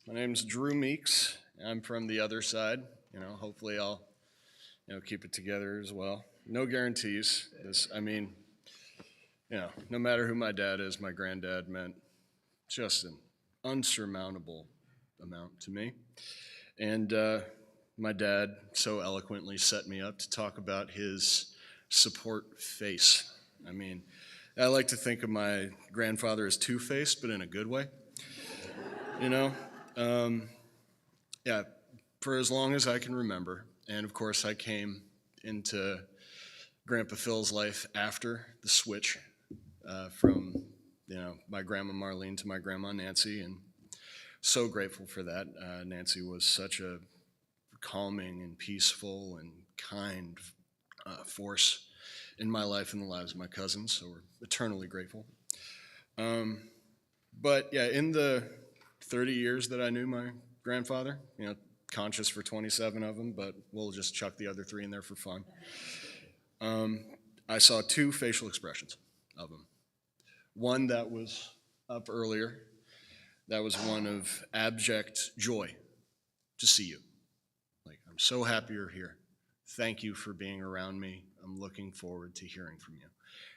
My name's Drew Meeks. I'm from the other side. Hopefully I'll, keep it together as well. No guarantees. No matter who my dad is, my granddad meant just an unsurmountable amount to me. And my dad so eloquently set me up to talk about his support face. I like to think of my grandfather as two-faced, but in a good way. Yeah, for as long as I can remember. And of course, I came into Grandpa Phil's life after the switch from, my grandma Marlene to my grandma Nancy, and so grateful for that. Nancy was such a calming and peaceful and kind force in my life and the lives of my cousins, so we're eternally grateful. But yeah, in the 30 years that I knew my grandfather, conscious for 27 of them, but we'll just chuck the other 3 in there for fun. I saw 2 facial expressions of him. One that was up earlier, that was one of abject joy to see you. Like, I'm so happy you're here. Thank you for being around me. I'm looking forward to hearing from you.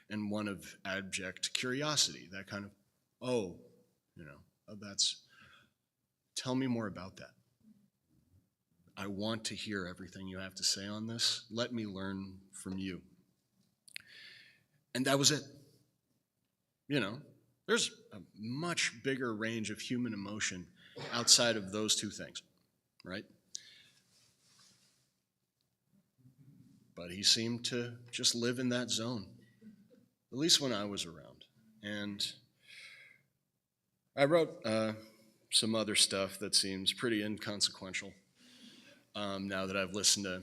And one of abject curiosity, that kind of, tell me more about that. I want to hear everything you have to say on this. Let me learn from you. And that was it. There's a much bigger range of human emotion outside of those 2 things, right? But he seemed to just live in that zone, at least when I was around. And I wrote some other stuff that seems pretty inconsequential now that I've listened to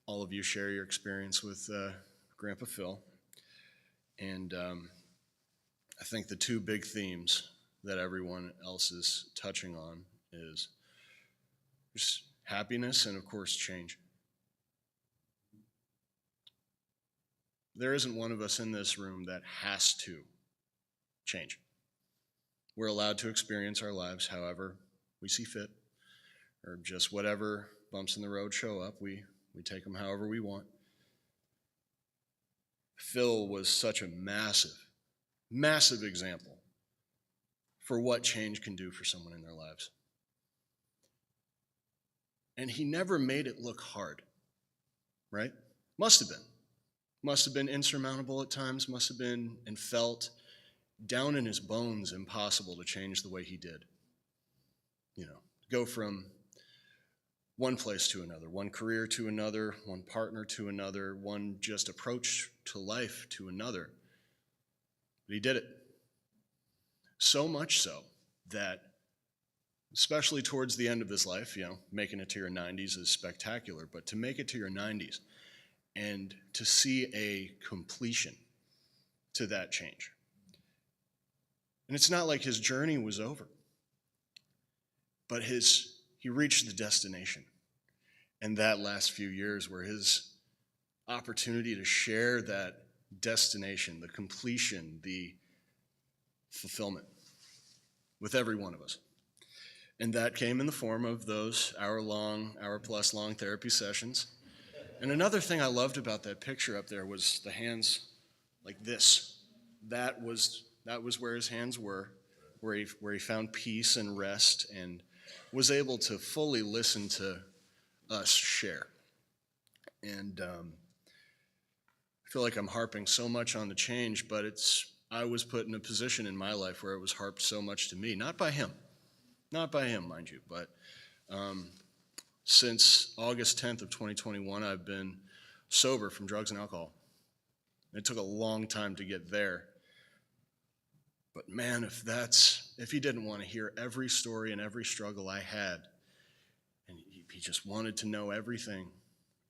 all of you share your experience with Grandpa Phil. And I think the 2 big themes that everyone else is touching on is just happiness and, of course, change. There isn't one of us in this room that has to change. We're allowed to experience our lives however we see fit, or just whatever bumps in the road show up, we take them however we want. Phil was such a massive example for what change can do for someone in their lives. And he never made it look hard, right? Must have been insurmountable at times, must have been and felt down in his bones impossible to change the way he did. Go from one place to another, one career to another, one partner to another, one just approach to life to another. But he did it. So much so that, especially towards the end of his life, making it to your 90s is spectacular, but to make it to your 90s and to see a completion to that change. And it's not like his journey was over, but he reached the destination. And that last few years were his opportunity to share that destination, the completion, the fulfillment with every one of us. And that came in the form of those hour-plus long therapy sessions. And another thing I loved about that picture up there was the hands like this. That was where his hands were, where he found peace and rest and was able to fully listen to us share. And I feel like I'm harping so much on the change, but I was put in a position in my life where it was harped so much to me, not by him, mind you, but since August 10th of 2021, I've been sober from drugs and alcohol. It took a long time to get there. But man, if he didn't want to hear every story and every struggle I had, and he just wanted to know everything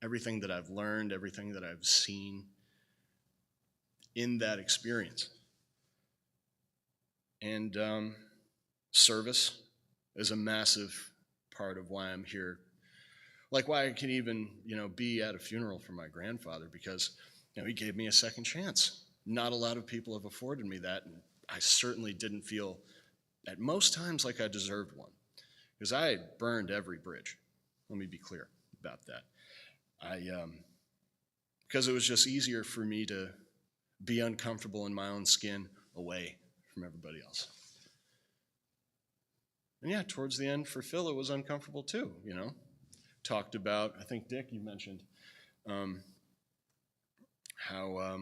that I've learned, everything that I've seen in that experience. And service is a massive part of why I'm here. Like why I can even, be at a funeral for my grandfather, because, he gave me a second chance. Not a lot of people have afforded me that, and I certainly didn't feel at most times like I deserved one, because I burned every bridge. Let me be clear about that. Because it was just easier for me to be uncomfortable in my own skin away from everybody else. And yeah, towards the end for Phil, it was uncomfortable too, Talked about, I think Dick, you mentioned, how,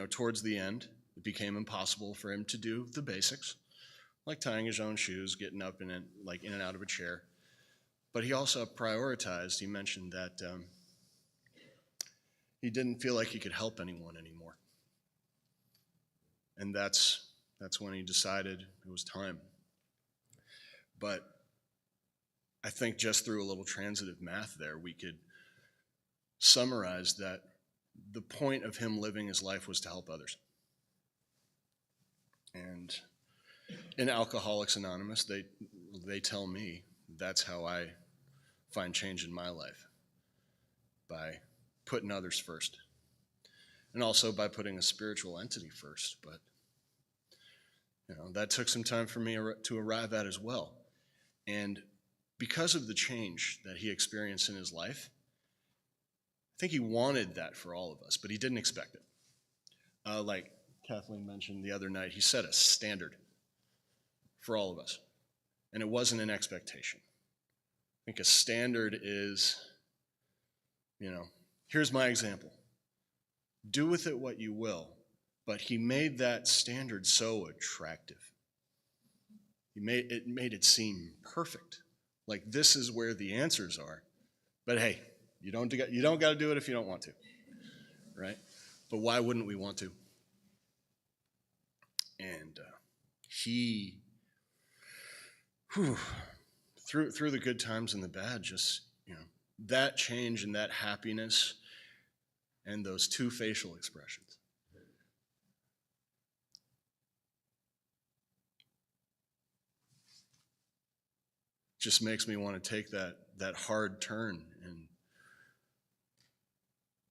towards the end, it became impossible for him to do the basics, like tying his own shoes, getting up in and out of a chair. But he also prioritized, he mentioned that he didn't feel like he could help anyone anymore. And that's when he decided it was time. But I think just through a little transitive math there, we could summarize that the point of him living his life was to help others. And in Alcoholics Anonymous, they tell me that's how I find change in my life, by putting others first. And also by putting a spiritual entity first. But, that took some time for me to arrive at as well. And because of the change that he experienced in his life, I think he wanted that for all of us, but he didn't expect it. Like Kathleen mentioned the other night, he set a standard for all of us, and it wasn't an expectation. I think a standard is, here's my example. Do with it what you will, but he made that standard so attractive. He made it seem perfect. Like this is where the answers are. But hey, you don't got to do it if you don't want to, right? But why wouldn't we want to? And he, through the good times and the bad, just that change and that happiness and those two facial expressions. Just makes me want to take that hard turn and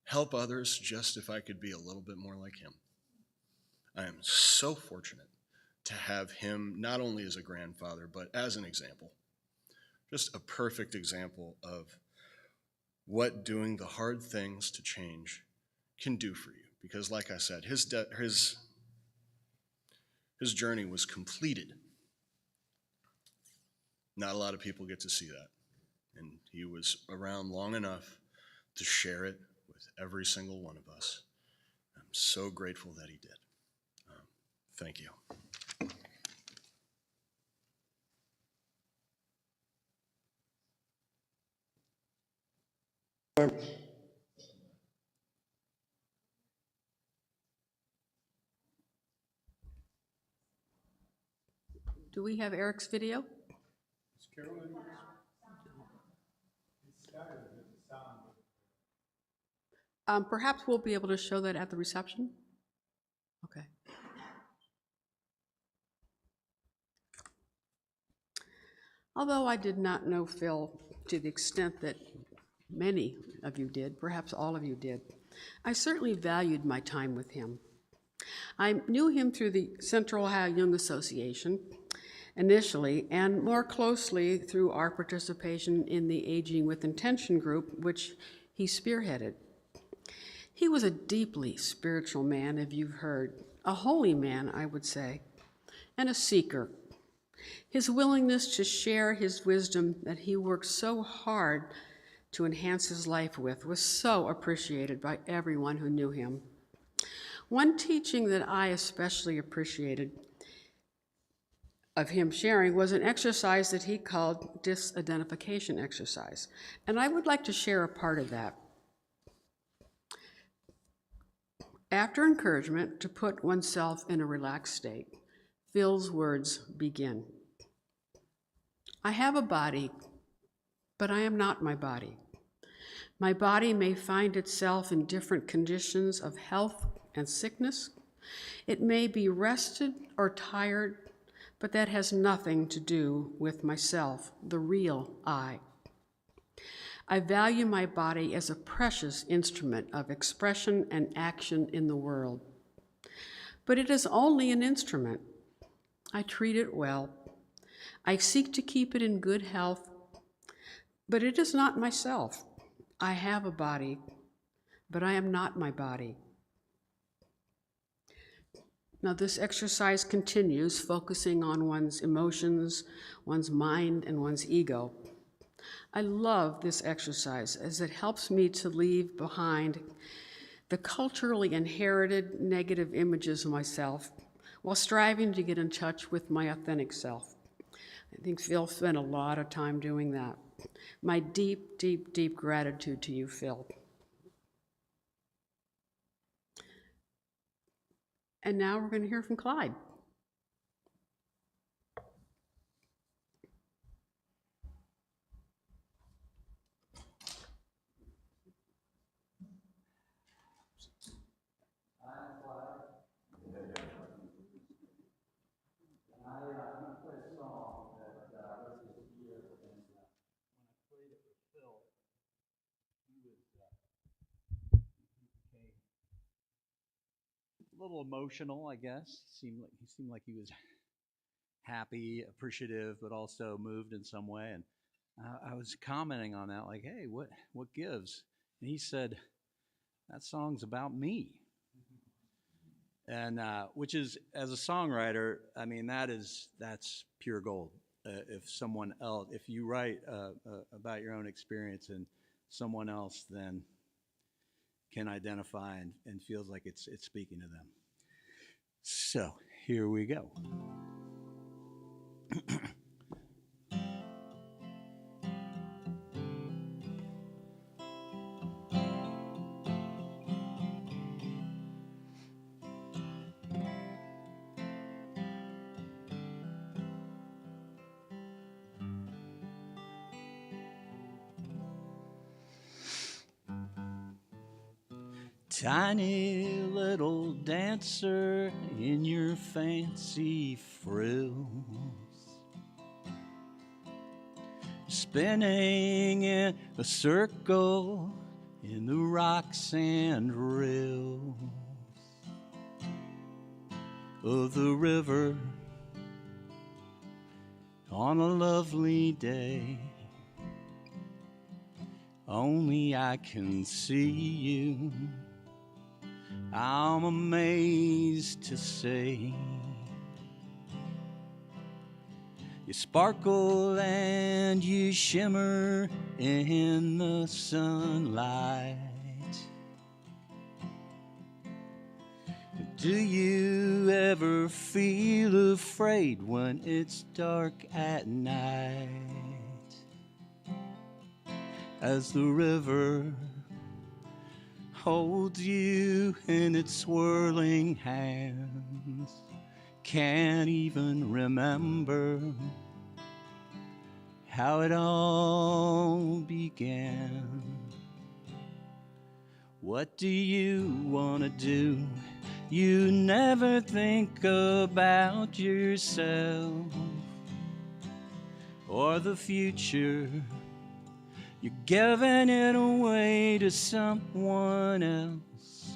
help others just if I could be a little bit more like him. I am so fortunate to have him not only as a grandfather, but as an example. Just a perfect example of what doing the hard things to change can do for you. Because like I said, his journey was completed. Not a lot of people get to see that. And he was around long enough to share it with every single one of us. I'm so grateful that he did. Thank you. Do we have Eric's video? Perhaps we'll be able to show that at the reception. Okay. Although I did not know Phil to the extent that many of you did, perhaps all of you did, I certainly valued my time with him. I knew him through the Central Ohio Young Association initially, and more closely through our participation in the Aging with Intention group, which he spearheaded. He was a deeply spiritual man, if you've heard, a holy man, I would say, and a seeker. His willingness to share his wisdom that he worked so hard to enhance his life with was so appreciated by everyone who knew him. One teaching that I especially appreciated of him sharing was an exercise that he called disidentification exercise. And I would like to share a part of that. After encouragement to put oneself in a relaxed state, Phil's words begin. I have a body, but I am not my body. My body may find itself in different conditions of health and sickness. It may be rested or tired, but that has nothing to do with myself, the real I. I value my body as a precious instrument of expression and action in the world. But it is only an instrument. I treat it well. I seek to keep it in good health, but it is not myself. I have a body, but I am not my body. Now, this exercise continues, focusing on one's emotions, one's mind, and one's ego. I love this exercise as it helps me to leave behind the culturally inherited negative images of myself while striving to get in touch with my authentic self. I think Phil spent a lot of time doing that. My deep, deep, deep gratitude to you, Phil. And now we're going to hear from Clyde. A little emotional, I guess. He seemed like he was happy, appreciative, but also moved in some way. And I was commenting on that, like, hey, what gives? And he said, that song's about me. And which is, as a songwriter, I mean, that's pure gold. If you write about your own experience and someone else then can identify and feels like it's speaking to them. So here we go. Tiny little dancer in your fancy frills, spinning in a circle in the rocks and rills of the river on a lovely day. Only I can see you, I'm amazed to say. You sparkle and you shimmer in the sunlight. Do you ever feel afraid when it's dark at night? As the river holds you in its swirling hands, can't even remember how it all began. What do you want to do? You never think about yourself or the future. You're giving it away to someone else.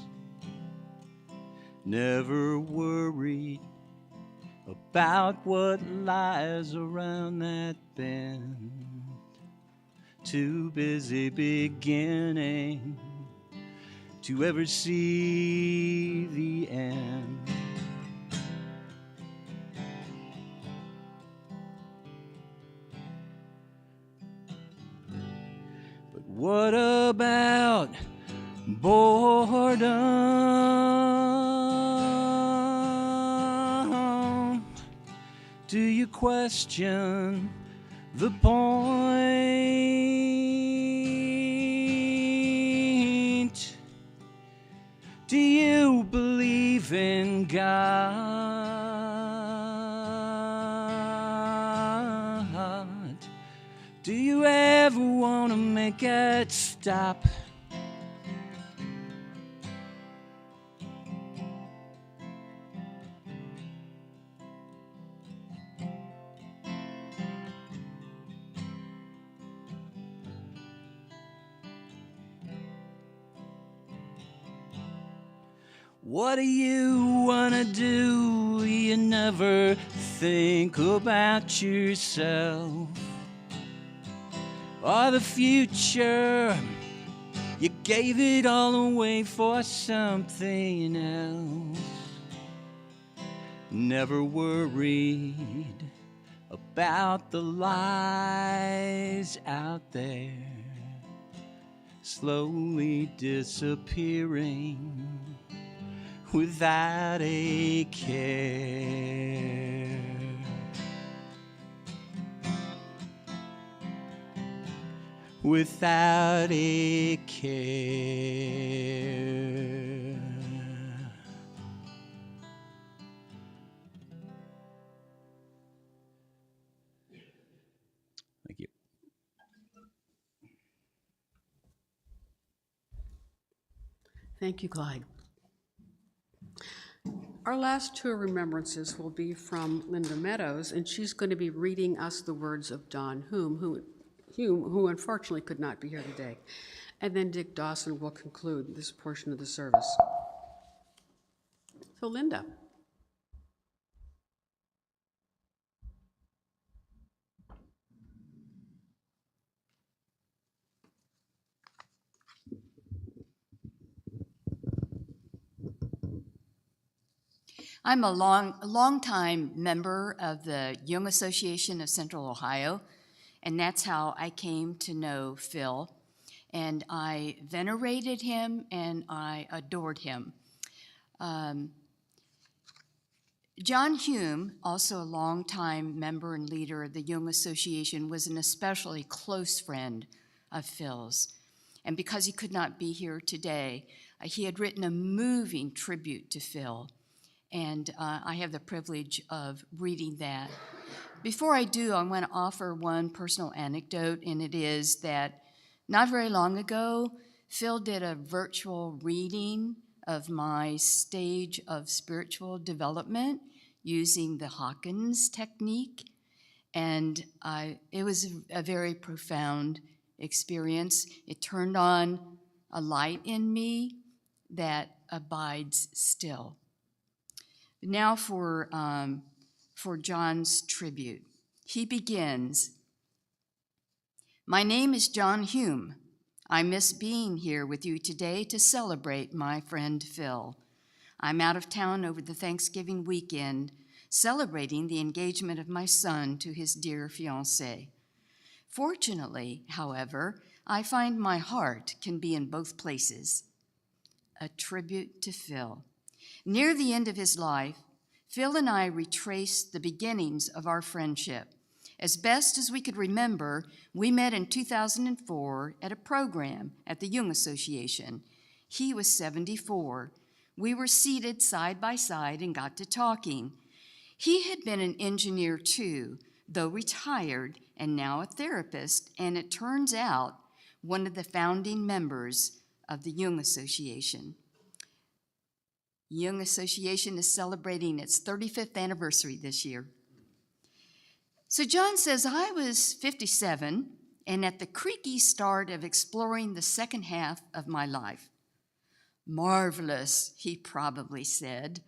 Never worried about what lies around that bend. Too busy beginning to ever see the end. What about boredom? Do you question the point? Do you believe in God? Do you ever want to make it stop? What do you wanna do? You never think about yourself or the future. You gave it all away for something else. Never worried about the lies out there slowly disappearing without a care. Without a care. Thank you. Thank you, Clyde. Our last two remembrances will be from Linda Meadows, and she's going to be reading us the words of Don Hume, who unfortunately could not be here today. And then Dick Dawson will conclude this portion of the service. So Linda. I'm a long-time member of the Young Association of Central Ohio, and that's how I came to know Phil. And I venerated him and I adored him. John Hume, also a longtime member and leader of the Young Association, was an especially close friend of Phil's. And because he could not be here today, he had written a moving tribute to Phil. And I have the privilege of reading that. Before I do, I want to offer one personal anecdote, and it is that not very long ago, Phil did a virtual reading of my stage of spiritual development using the Hawkins technique, and it was a very profound experience. It turned on a light in me that abides still. Now for John's tribute. He begins, "My name is John Hume. I miss being here with you today to celebrate my friend Phil. I'm out of town over the Thanksgiving weekend, celebrating the engagement of my son to his dear fiancée. Fortunately, however, I find my heart can be in both places." A tribute to Phil. Near the end of his life, Phil and I retraced the beginnings of our friendship. As best as we could remember, we met in 2004 at a program at the Young Association. He was 74. We were seated side by side and got to talking. He had been an engineer too, though retired and now a therapist, and it turns out one of the founding members of the Young Association. Young Association is celebrating its 35th anniversary this year. So John says, I was 57 and at the creaky start of exploring the second half of my life. Marvelous, he probably said.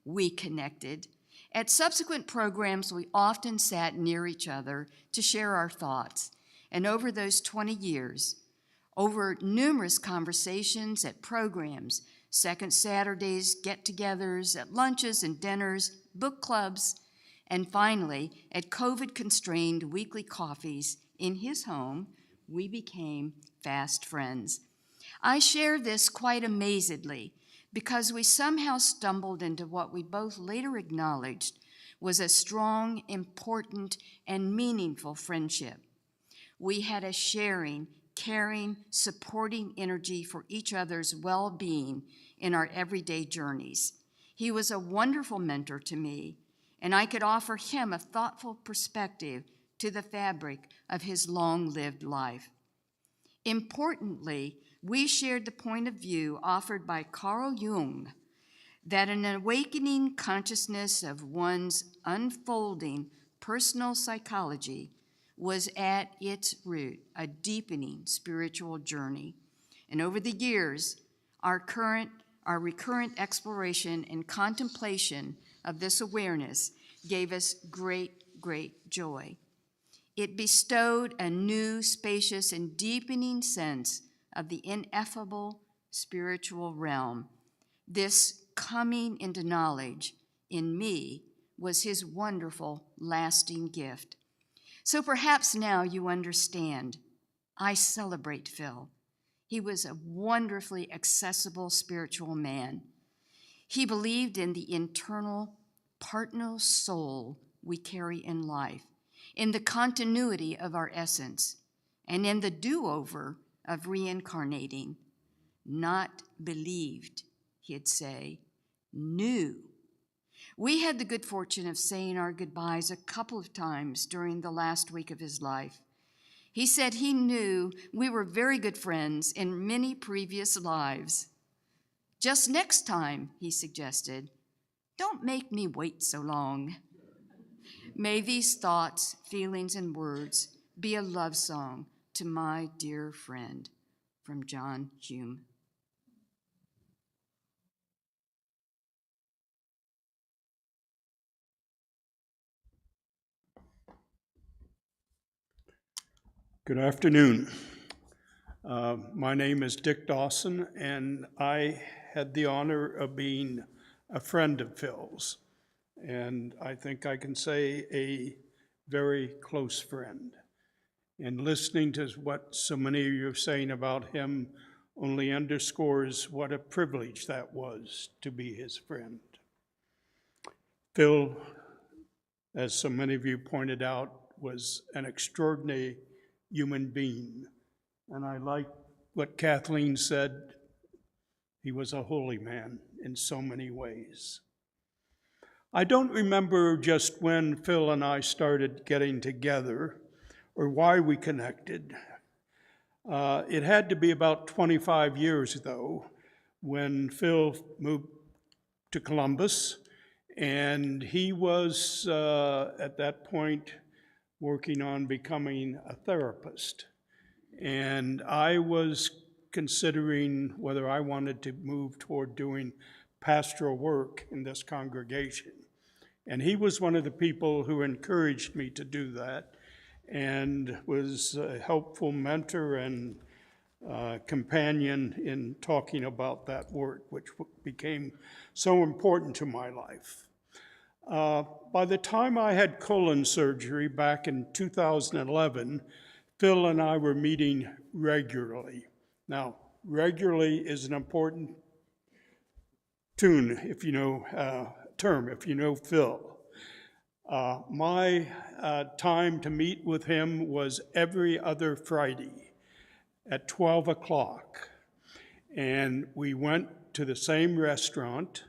We connected. At subsequent programs, we often sat near each other to share our thoughts. And over those 20 years, over numerous conversations at programs, second Saturdays, get-togethers, at lunches and dinners, book clubs, and finally, at COVID-constrained weekly coffees in his home, we became fast friends. I share this quite amazedly because we somehow stumbled into what we both later acknowledged was a strong, important, and meaningful friendship. We had a sharing, caring, supporting energy for each other's well-being in our everyday journeys. He was a wonderful mentor to me, and I could offer him a thoughtful perspective to the fabric of his long-lived life. Importantly, we shared the point of view offered by Carl Jung that an awakening consciousness of one's unfolding personal psychology was at its root a deepening spiritual journey. And over the years, our recurrent exploration and contemplation of this awareness gave us great joy. It bestowed a new, spacious, and deepening sense of the ineffable spiritual realm. This coming into knowledge in me was his wonderful, lasting gift. So perhaps now you understand. I celebrate Phil. He was a wonderfully accessible spiritual man. He believed in the internal, partner soul we carry in life, in the continuity of our essence, and in the do-over of reincarnating. Not believed, he'd say, knew. We had the good fortune of saying our goodbyes a couple of times during the last week of his life. He said he knew we were very good friends in many previous lives. Just next time, he suggested, don't make me wait so long. May these thoughts, feelings, and words be a love song to my dear friend. From John Hume. Good afternoon. My name is Dick Dawson, and I had the honor of being a friend of Phil's, and I think I can say a very close friend. And listening to what so many of you are saying about him only underscores what a privilege that was to be his friend. Phil, as so many of you pointed out, was an extraordinary human being. And I like what Kathleen said, he was a holy man in so many ways. I don't remember just when Phil and I started getting together or why we connected. It had to be about 25 years, though, when Phil moved to Columbus, and he was, at that point, working on becoming a therapist. And I was considering whether I wanted to move toward doing pastoral work in this congregation. And he was one of the people who encouraged me to do that and was a helpful mentor and companion in talking about that work, which became so important to my life. By the time I had colon surgery back in 2011, Phil and I were meeting regularly. Now, regularly is an important term, if you know Phil. My time to meet with him was every other Friday at 12 o'clock. And we went to the same restaurant,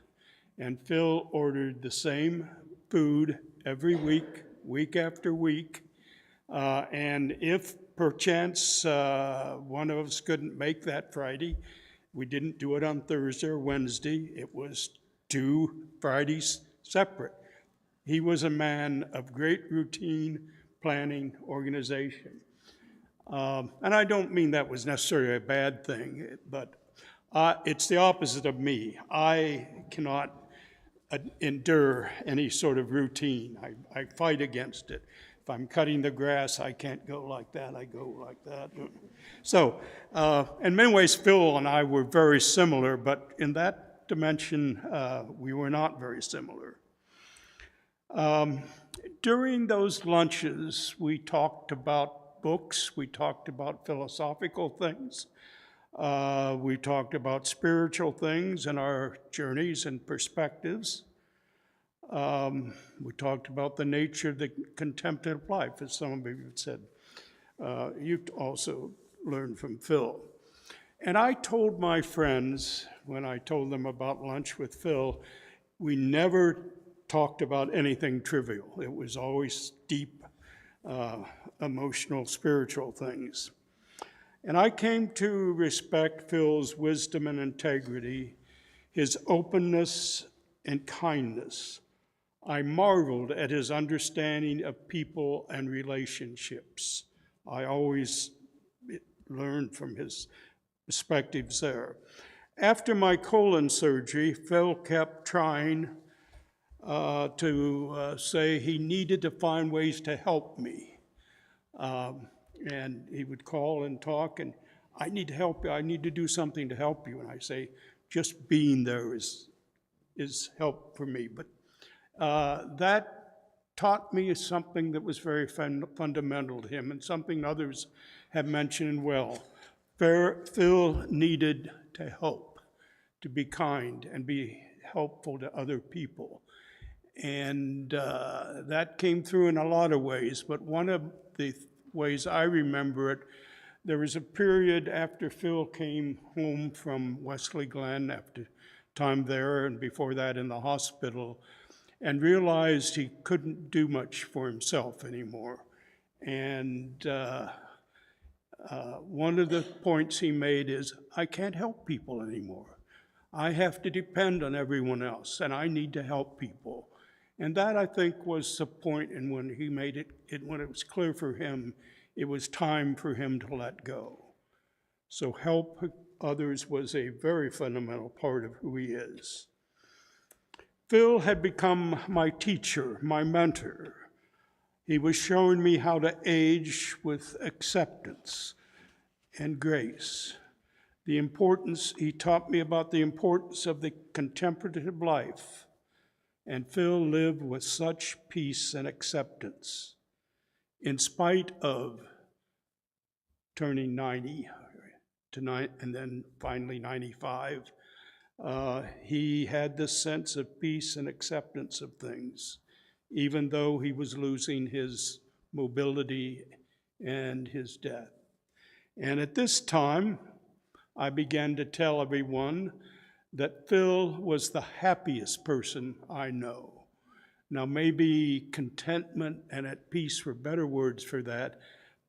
and Phil ordered the same food every week, week after week. And if perchance one of us couldn't make that Friday, we didn't do it on Thursday or Wednesday. It was 2 Fridays separate. He was a man of great routine, planning, organization. And I don't mean that was necessarily a bad thing, but it's the opposite of me. I cannot endure any sort of routine. I fight against it. If I'm cutting the grass, I can't go like that, I go like that. So, in many ways, Phil and I were very similar, but in that dimension, we were not very similar. During those lunches, we talked about about books. We talked about philosophical things. We talked about spiritual things and our journeys and perspectives. We talked about the nature of the contemplative life, as some of you have said. You also learned from Phil. And I told my friends, when I told them about lunch with Phil, we never talked about anything trivial. It was always deep, emotional, spiritual things. And I came to respect Phil's wisdom and integrity, his openness and kindness. I marveled at his understanding of people and relationships. I always learned from his perspectives there. After my colon surgery, Phil kept trying to say he needed to find ways to help me. And he would call and talk, and I need to help you. I need to do something to help you. And I say, just being there is help for me. But that taught me something that was very fundamental to him, and something others have mentioned well. Phil needed to help, to be kind and be helpful to other people. And that came through in a lot of ways, but one of the ways I remember it, there was a period after Phil came home from Wesley Glen, after time there and before that in the hospital, and realized he couldn't do much for himself anymore. And one of the points he made is, I can't help people anymore. I have to depend on everyone else, and I need to help people. And that, I think, was the point in when he made it, when it was clear for him, it was time for him to let go. So help others was a very fundamental part of who he is. Phil had become my teacher, my mentor. He was showing me how to age with acceptance and grace. He taught me about the importance of the contemplative life. And Phil lived with such peace and acceptance. In spite of turning 90 and then finally 95, he had this sense of peace and acceptance of things, even though he was losing his mobility and his death. And at this time, I began to tell everyone that Phil was the happiest person I know. Now, maybe contentment and at peace were better words for that,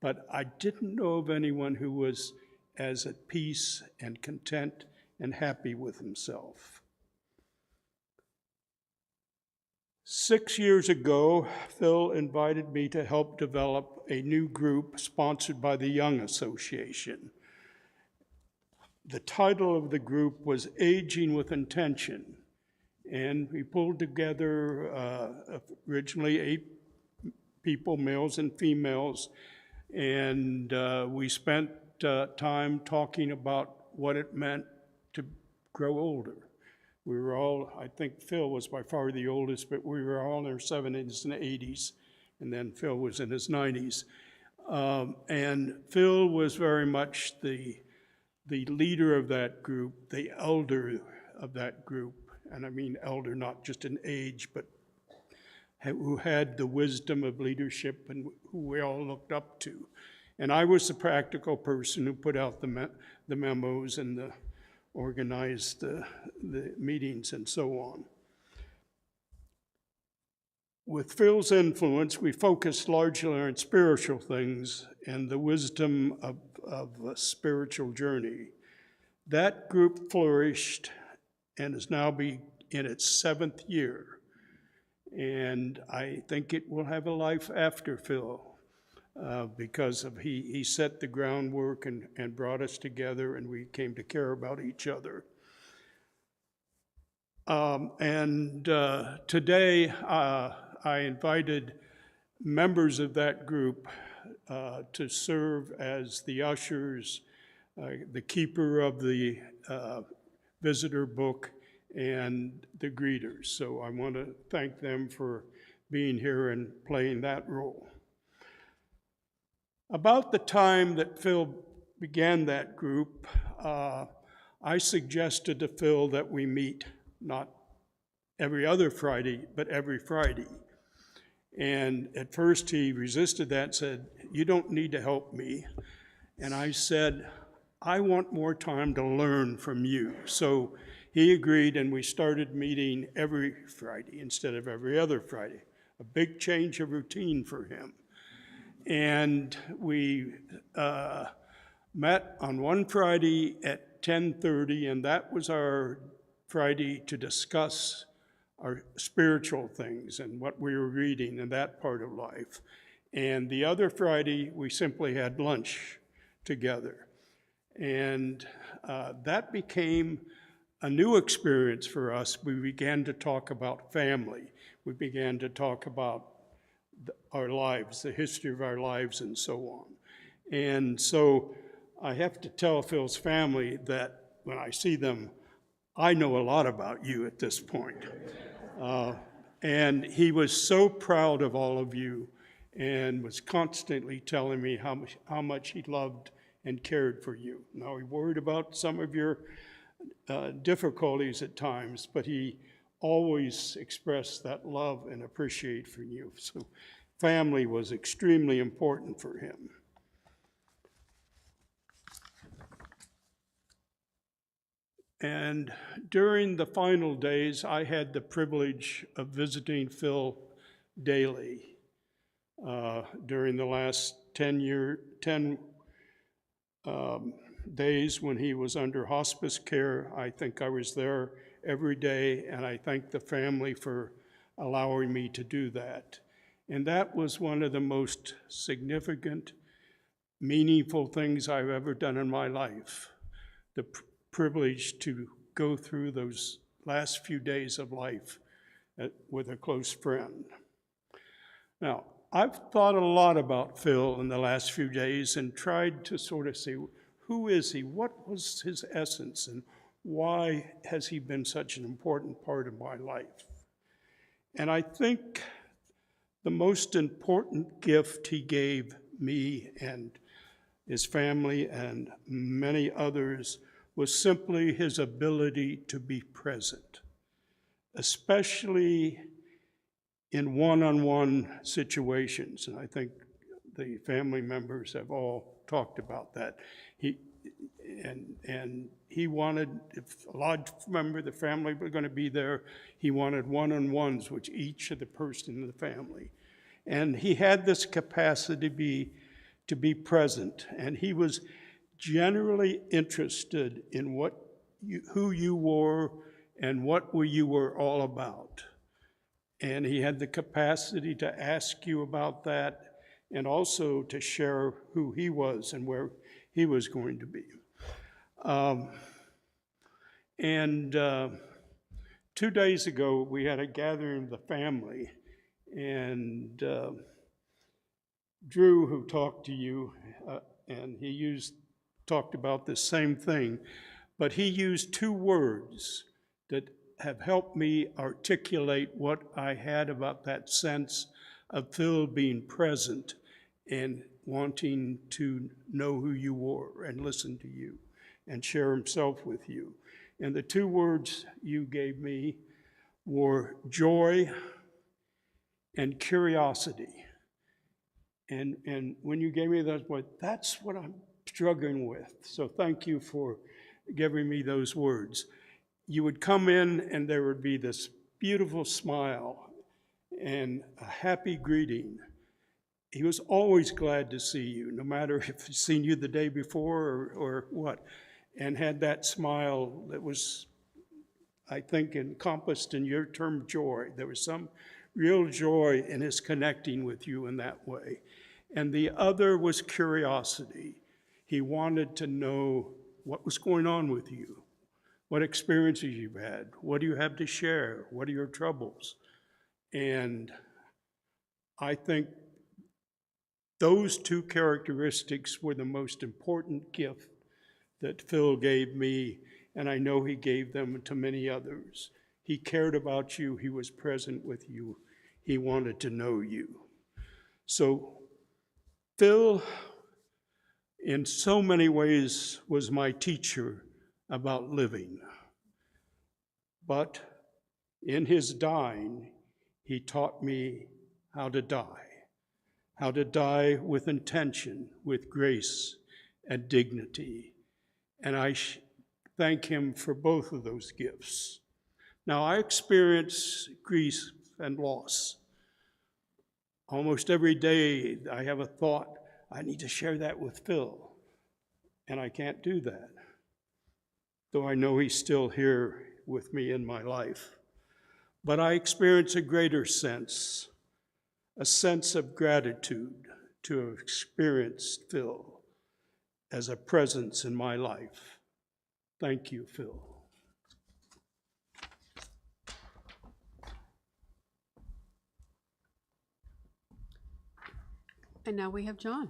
but I didn't know of anyone who was as at peace and content and happy with himself. 6 years ago, Phil invited me to help develop a new group sponsored by the Young Association. The title of the group was Aging with Intention, and we pulled together originally 8 people, males and females, and we spent time talking about what it meant to grow older. We were all, I think Phil was by far the oldest, but we were all in our 70s and 80s, and then Phil was in his 90s. And Phil was very much the leader of that group, the elder of that group, and I mean elder not just in age, but who had the wisdom of leadership and who we all looked up to. And I was the practical person who put out the memos and organized the meetings and so on. With Phil's influence, we focused largely on spiritual things and the wisdom of a spiritual journey. That group flourished and is now in its 7th year. And I think it will have a life after Phil because he set the groundwork and brought us together, and we came to care about each other. Today, I invited members of that group to serve as the ushers, the keeper of the visitor book, and the greeters. So I want to thank them for being here and playing that role. About the time that Phil began that group, I suggested to Phil that we meet not every other Friday, but every Friday. And at first he resisted that and said, "You don't need to help me." And I said, "I want more time to learn from you." So he agreed, and we started meeting every Friday instead of every other Friday. A big change of routine for him. And we met on one Friday at 10:30, and that was our Friday to discuss our spiritual things and what we were reading in that part of life. And the other Friday, we simply had lunch together. And that became a new experience for us. We began to talk about family. We began to talk about our lives, the history of our lives, and so on. And so I have to tell Phil's family that when I see them, I know a lot about you at this point. And he was so proud of all of you and was constantly telling me how much he loved and cared for you. Now, he worried about some of your difficulties at times, but he always expressed that love and appreciation for you. So family was extremely important for him. And during the final days, I had the privilege of visiting Phil daily. During the last 10 days when he was under hospice care, I think I was there every day, and I thank the family for allowing me to do that. And that was one of the most significant, meaningful things I've ever done in my life. The privilege to go through those last few days of life with a close friend. Now, I've thought a lot about Phil in the last few days and tried to sort of see, who is he? What was his essence? And why has he been such an important part of my life? And I think the most important gift he gave me and his family and many others was simply his ability to be present, especially in one-on-one situations. And I think the family members have all talked about that. He wanted, if a large member of the family were going to be there, he wanted one-on-ones with each of the person in the family. And he had this capacity to be present, and he was generally interested in who you were and what you were all about. And he had the capacity to ask you about that and also to share who he was and where he was going to be. 2 days ago, we had a gathering of the family, and Drew, who talked to you, and he talked about the same thing, but he used 2 words that have helped me articulate what I had about that sense of Phil being present and wanting to know who you were and listen to you and share himself with you. And the 2 words you gave me were joy and curiosity. And when you gave me those words, that's what I'm struggling with. So thank you for giving me those words. You would come in and there would be this beautiful smile and a happy greeting. He was always glad to see you, no matter if he'd seen you the day before or what, and had that smile that was, I think, encompassed in your term joy. There was some real joy in his connecting with you in that way. And the other was curiosity. He wanted to know what was going on with you, what experiences you've had, what do you have to share, what are your troubles. And I think those 2 characteristics were the most important gift that Phil gave me, and I know he gave them to many others. He cared about you, he was present with you, he wanted to know you. So Phil in so many ways was my teacher about living. But in his dying, he taught me how to die with intention, with grace and dignity. And I thank him for both of those gifts. Now, I experience grief and loss. Almost every day I have a thought, I need to share that with Phil, and I can't do that, though I know he's still here with me in my life. But I experience a greater sense, a sense of gratitude to have experienced Phil as a presence in my life. Thank you, Phil. And now we have John.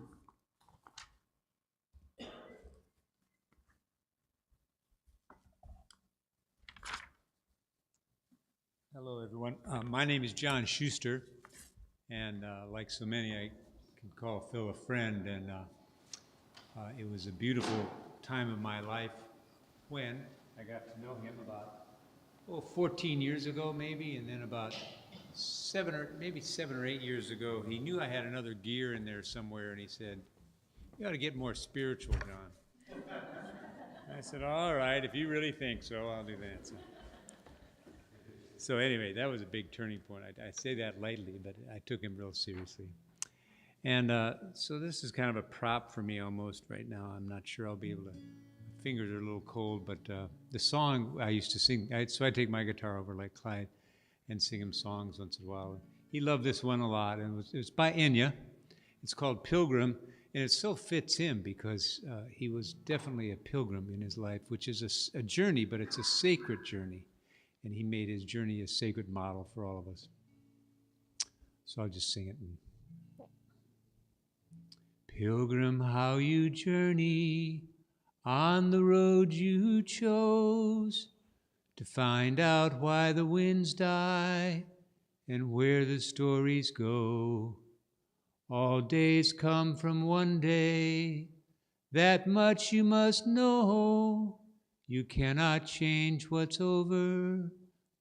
Hello, everyone. My name is John Schuster, and like so many, I can call Phil a friend, and it was a beautiful time of my life when I got to know him about 14 years ago, maybe, and then about 7 or 8 years ago, he knew I had another gear in there somewhere, and he said, "You ought to get more spiritual, John." I said, "All right, if you really think so, I'll do that." So anyway, that was a big turning point. I say that lightly, but I took him real seriously. And so this is kind of a prop for me almost right now. I'm not sure I'll be able to, my fingers are a little cold, but the song I used to sing, so I take my guitar over like Clyde and sing him songs once in a while. He loved this one a lot, and it was by Enya. It's called Pilgrim, and it so fits him because he was definitely a pilgrim in his life, which is a journey, but it's a sacred journey. And he made his journey a sacred model for all of us. So I'll just sing it. Pilgrim, how you journey on the road you chose, to find out why the winds die and where the stories go. All days come from one day, that much you must know. You cannot change what's over,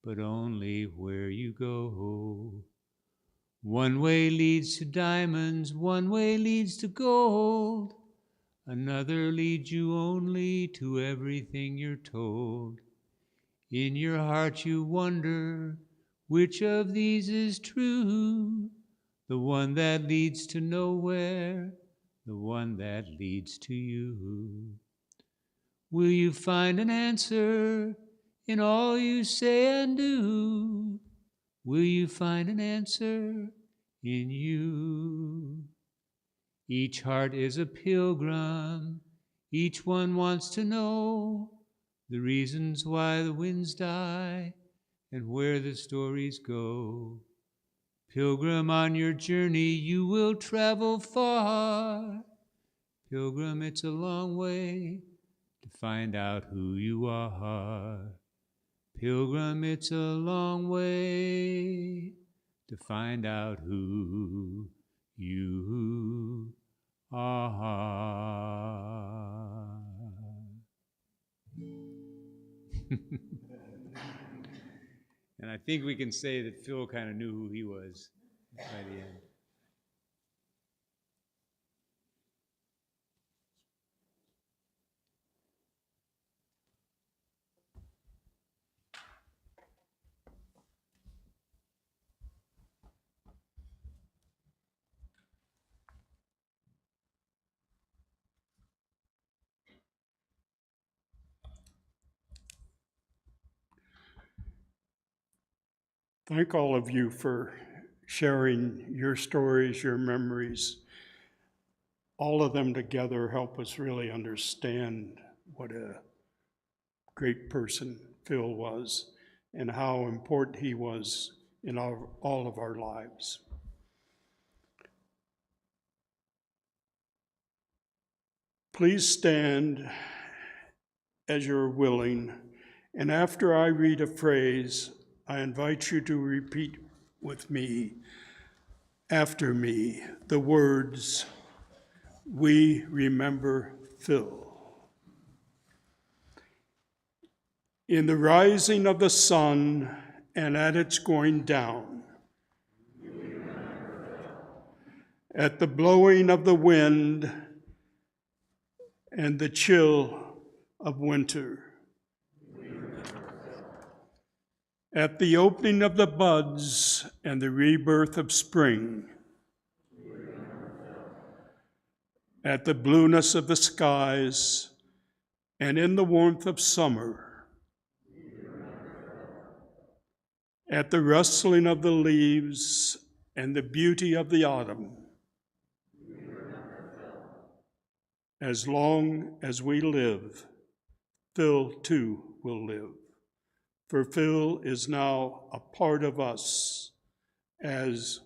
but only where you go. One way leads to diamonds, one way leads to gold. Another leads you only to everything you're told. In your heart you wonder, which of these is true? The one that leads to nowhere, the one that leads to you. Will you find an answer in all you say and do? Will you find an answer in you? Each heart is a pilgrim, each one wants to know the reasons why the winds die and where the stories go. Pilgrim, on your journey you will travel far. Pilgrim, it's a long way to find out who you are. Pilgrim, it's a long way to find out who you are. And I think we can say that Phil kind of knew who he was by the end. Thank all of you for sharing your stories, your memories. All of them together help us really understand what a great person Phil was and how important he was in all of our lives. Please stand as you're willing, and after I read a phrase, I invite you to repeat with me, after me, the words, we remember Phil. In the rising of the sun and at its going down, at the blowing of the wind and the chill of winter, at the opening of the buds and the rebirth of spring, at the blueness of the skies and in the warmth of summer, at the rustling of the leaves and the beauty of the autumn. As long as we live, Phil too will live, for Phil is now a part of us as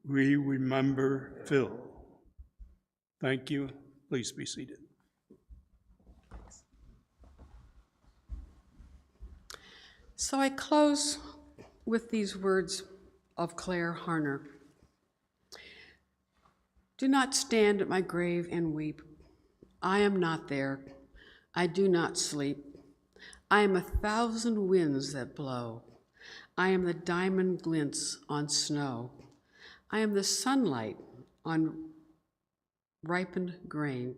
we remember Phil. Thank you. Please be seated. So I close with these words of Claire Harner. Do not stand at my grave and weep. I am not there. I do not sleep. I am 1,000 winds that blow. I am the diamond glints on snow. I am the sunlight on ripened grain.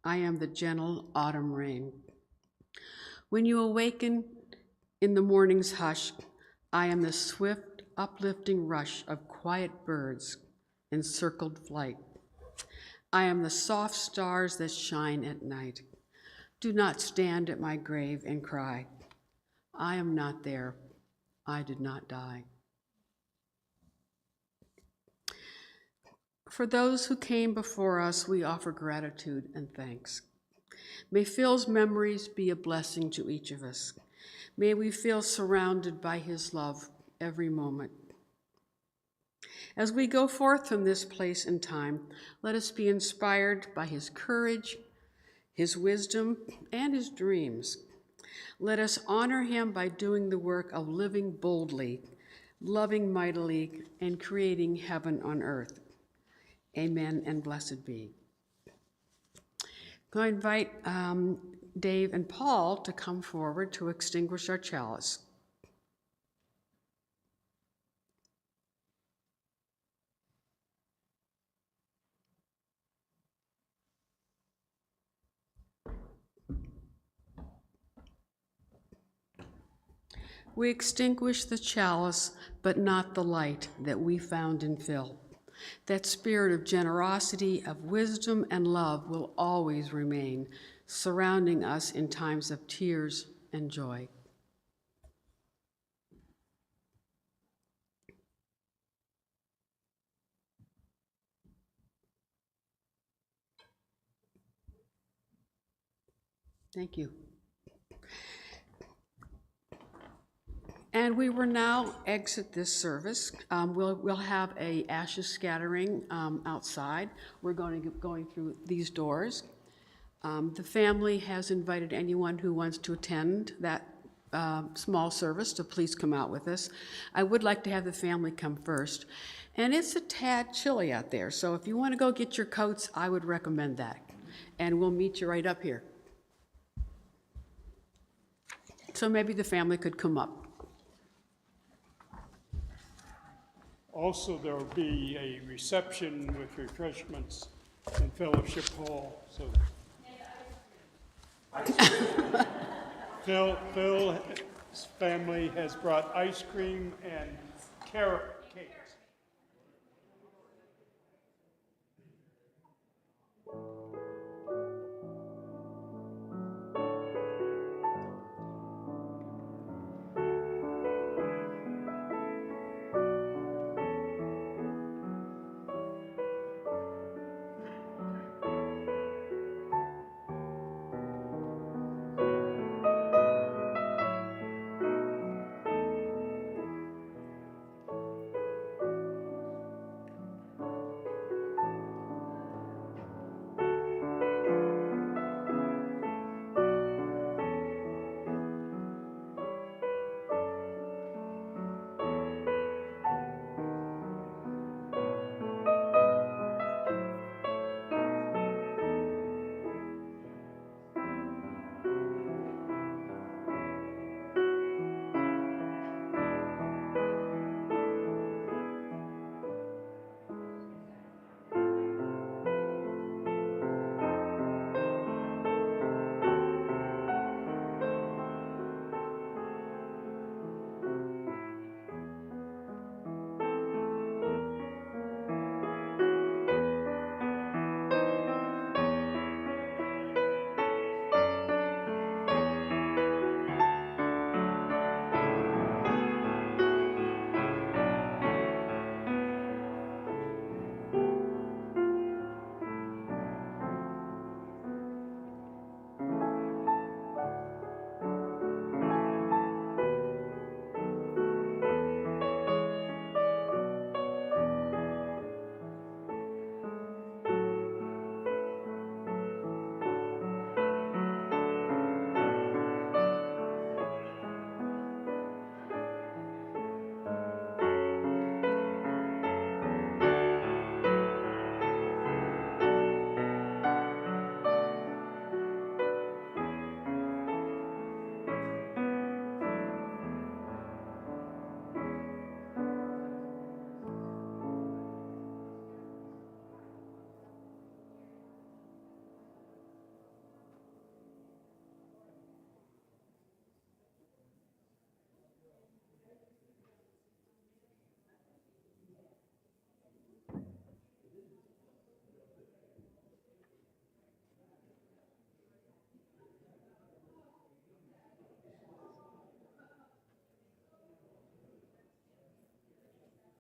I am the gentle autumn rain. When you awaken in the morning's hush, I am the swift, uplifting rush of quiet birds in circled flight. I am the soft stars that shine at night. Do not stand at my grave and cry. I am not there. I did not die. For those who came before us, we offer gratitude and thanks. May Phil's memories be a blessing to each of us. May we feel surrounded by his love every moment. As we go forth from this place and time, let us be inspired by his courage, his wisdom, and his dreams. Let us honor him by doing the work of living boldly, loving mightily, and creating heaven on earth. Amen and blessed be. I'm going to invite Dave and Paul to come forward to extinguish our chalice. We extinguish the chalice, but not the light that we found in Phil. That spirit of generosity, of wisdom, and love will always remain, surrounding us in times of tears and joy. Thank you. And we will now exit this service. We'll have a ashes scattering outside. We're going through these doors. The family has invited anyone who wants to attend that small service to please come out with us. I would like to have the family come first. And it's a tad chilly out there, so if you want to go get your coats, I would recommend that. And we'll meet you right up here. So maybe the family could come up. Also, there will be a reception with refreshments in Fellowship Hall. So, Phil's family has brought ice cream and carrot cakes.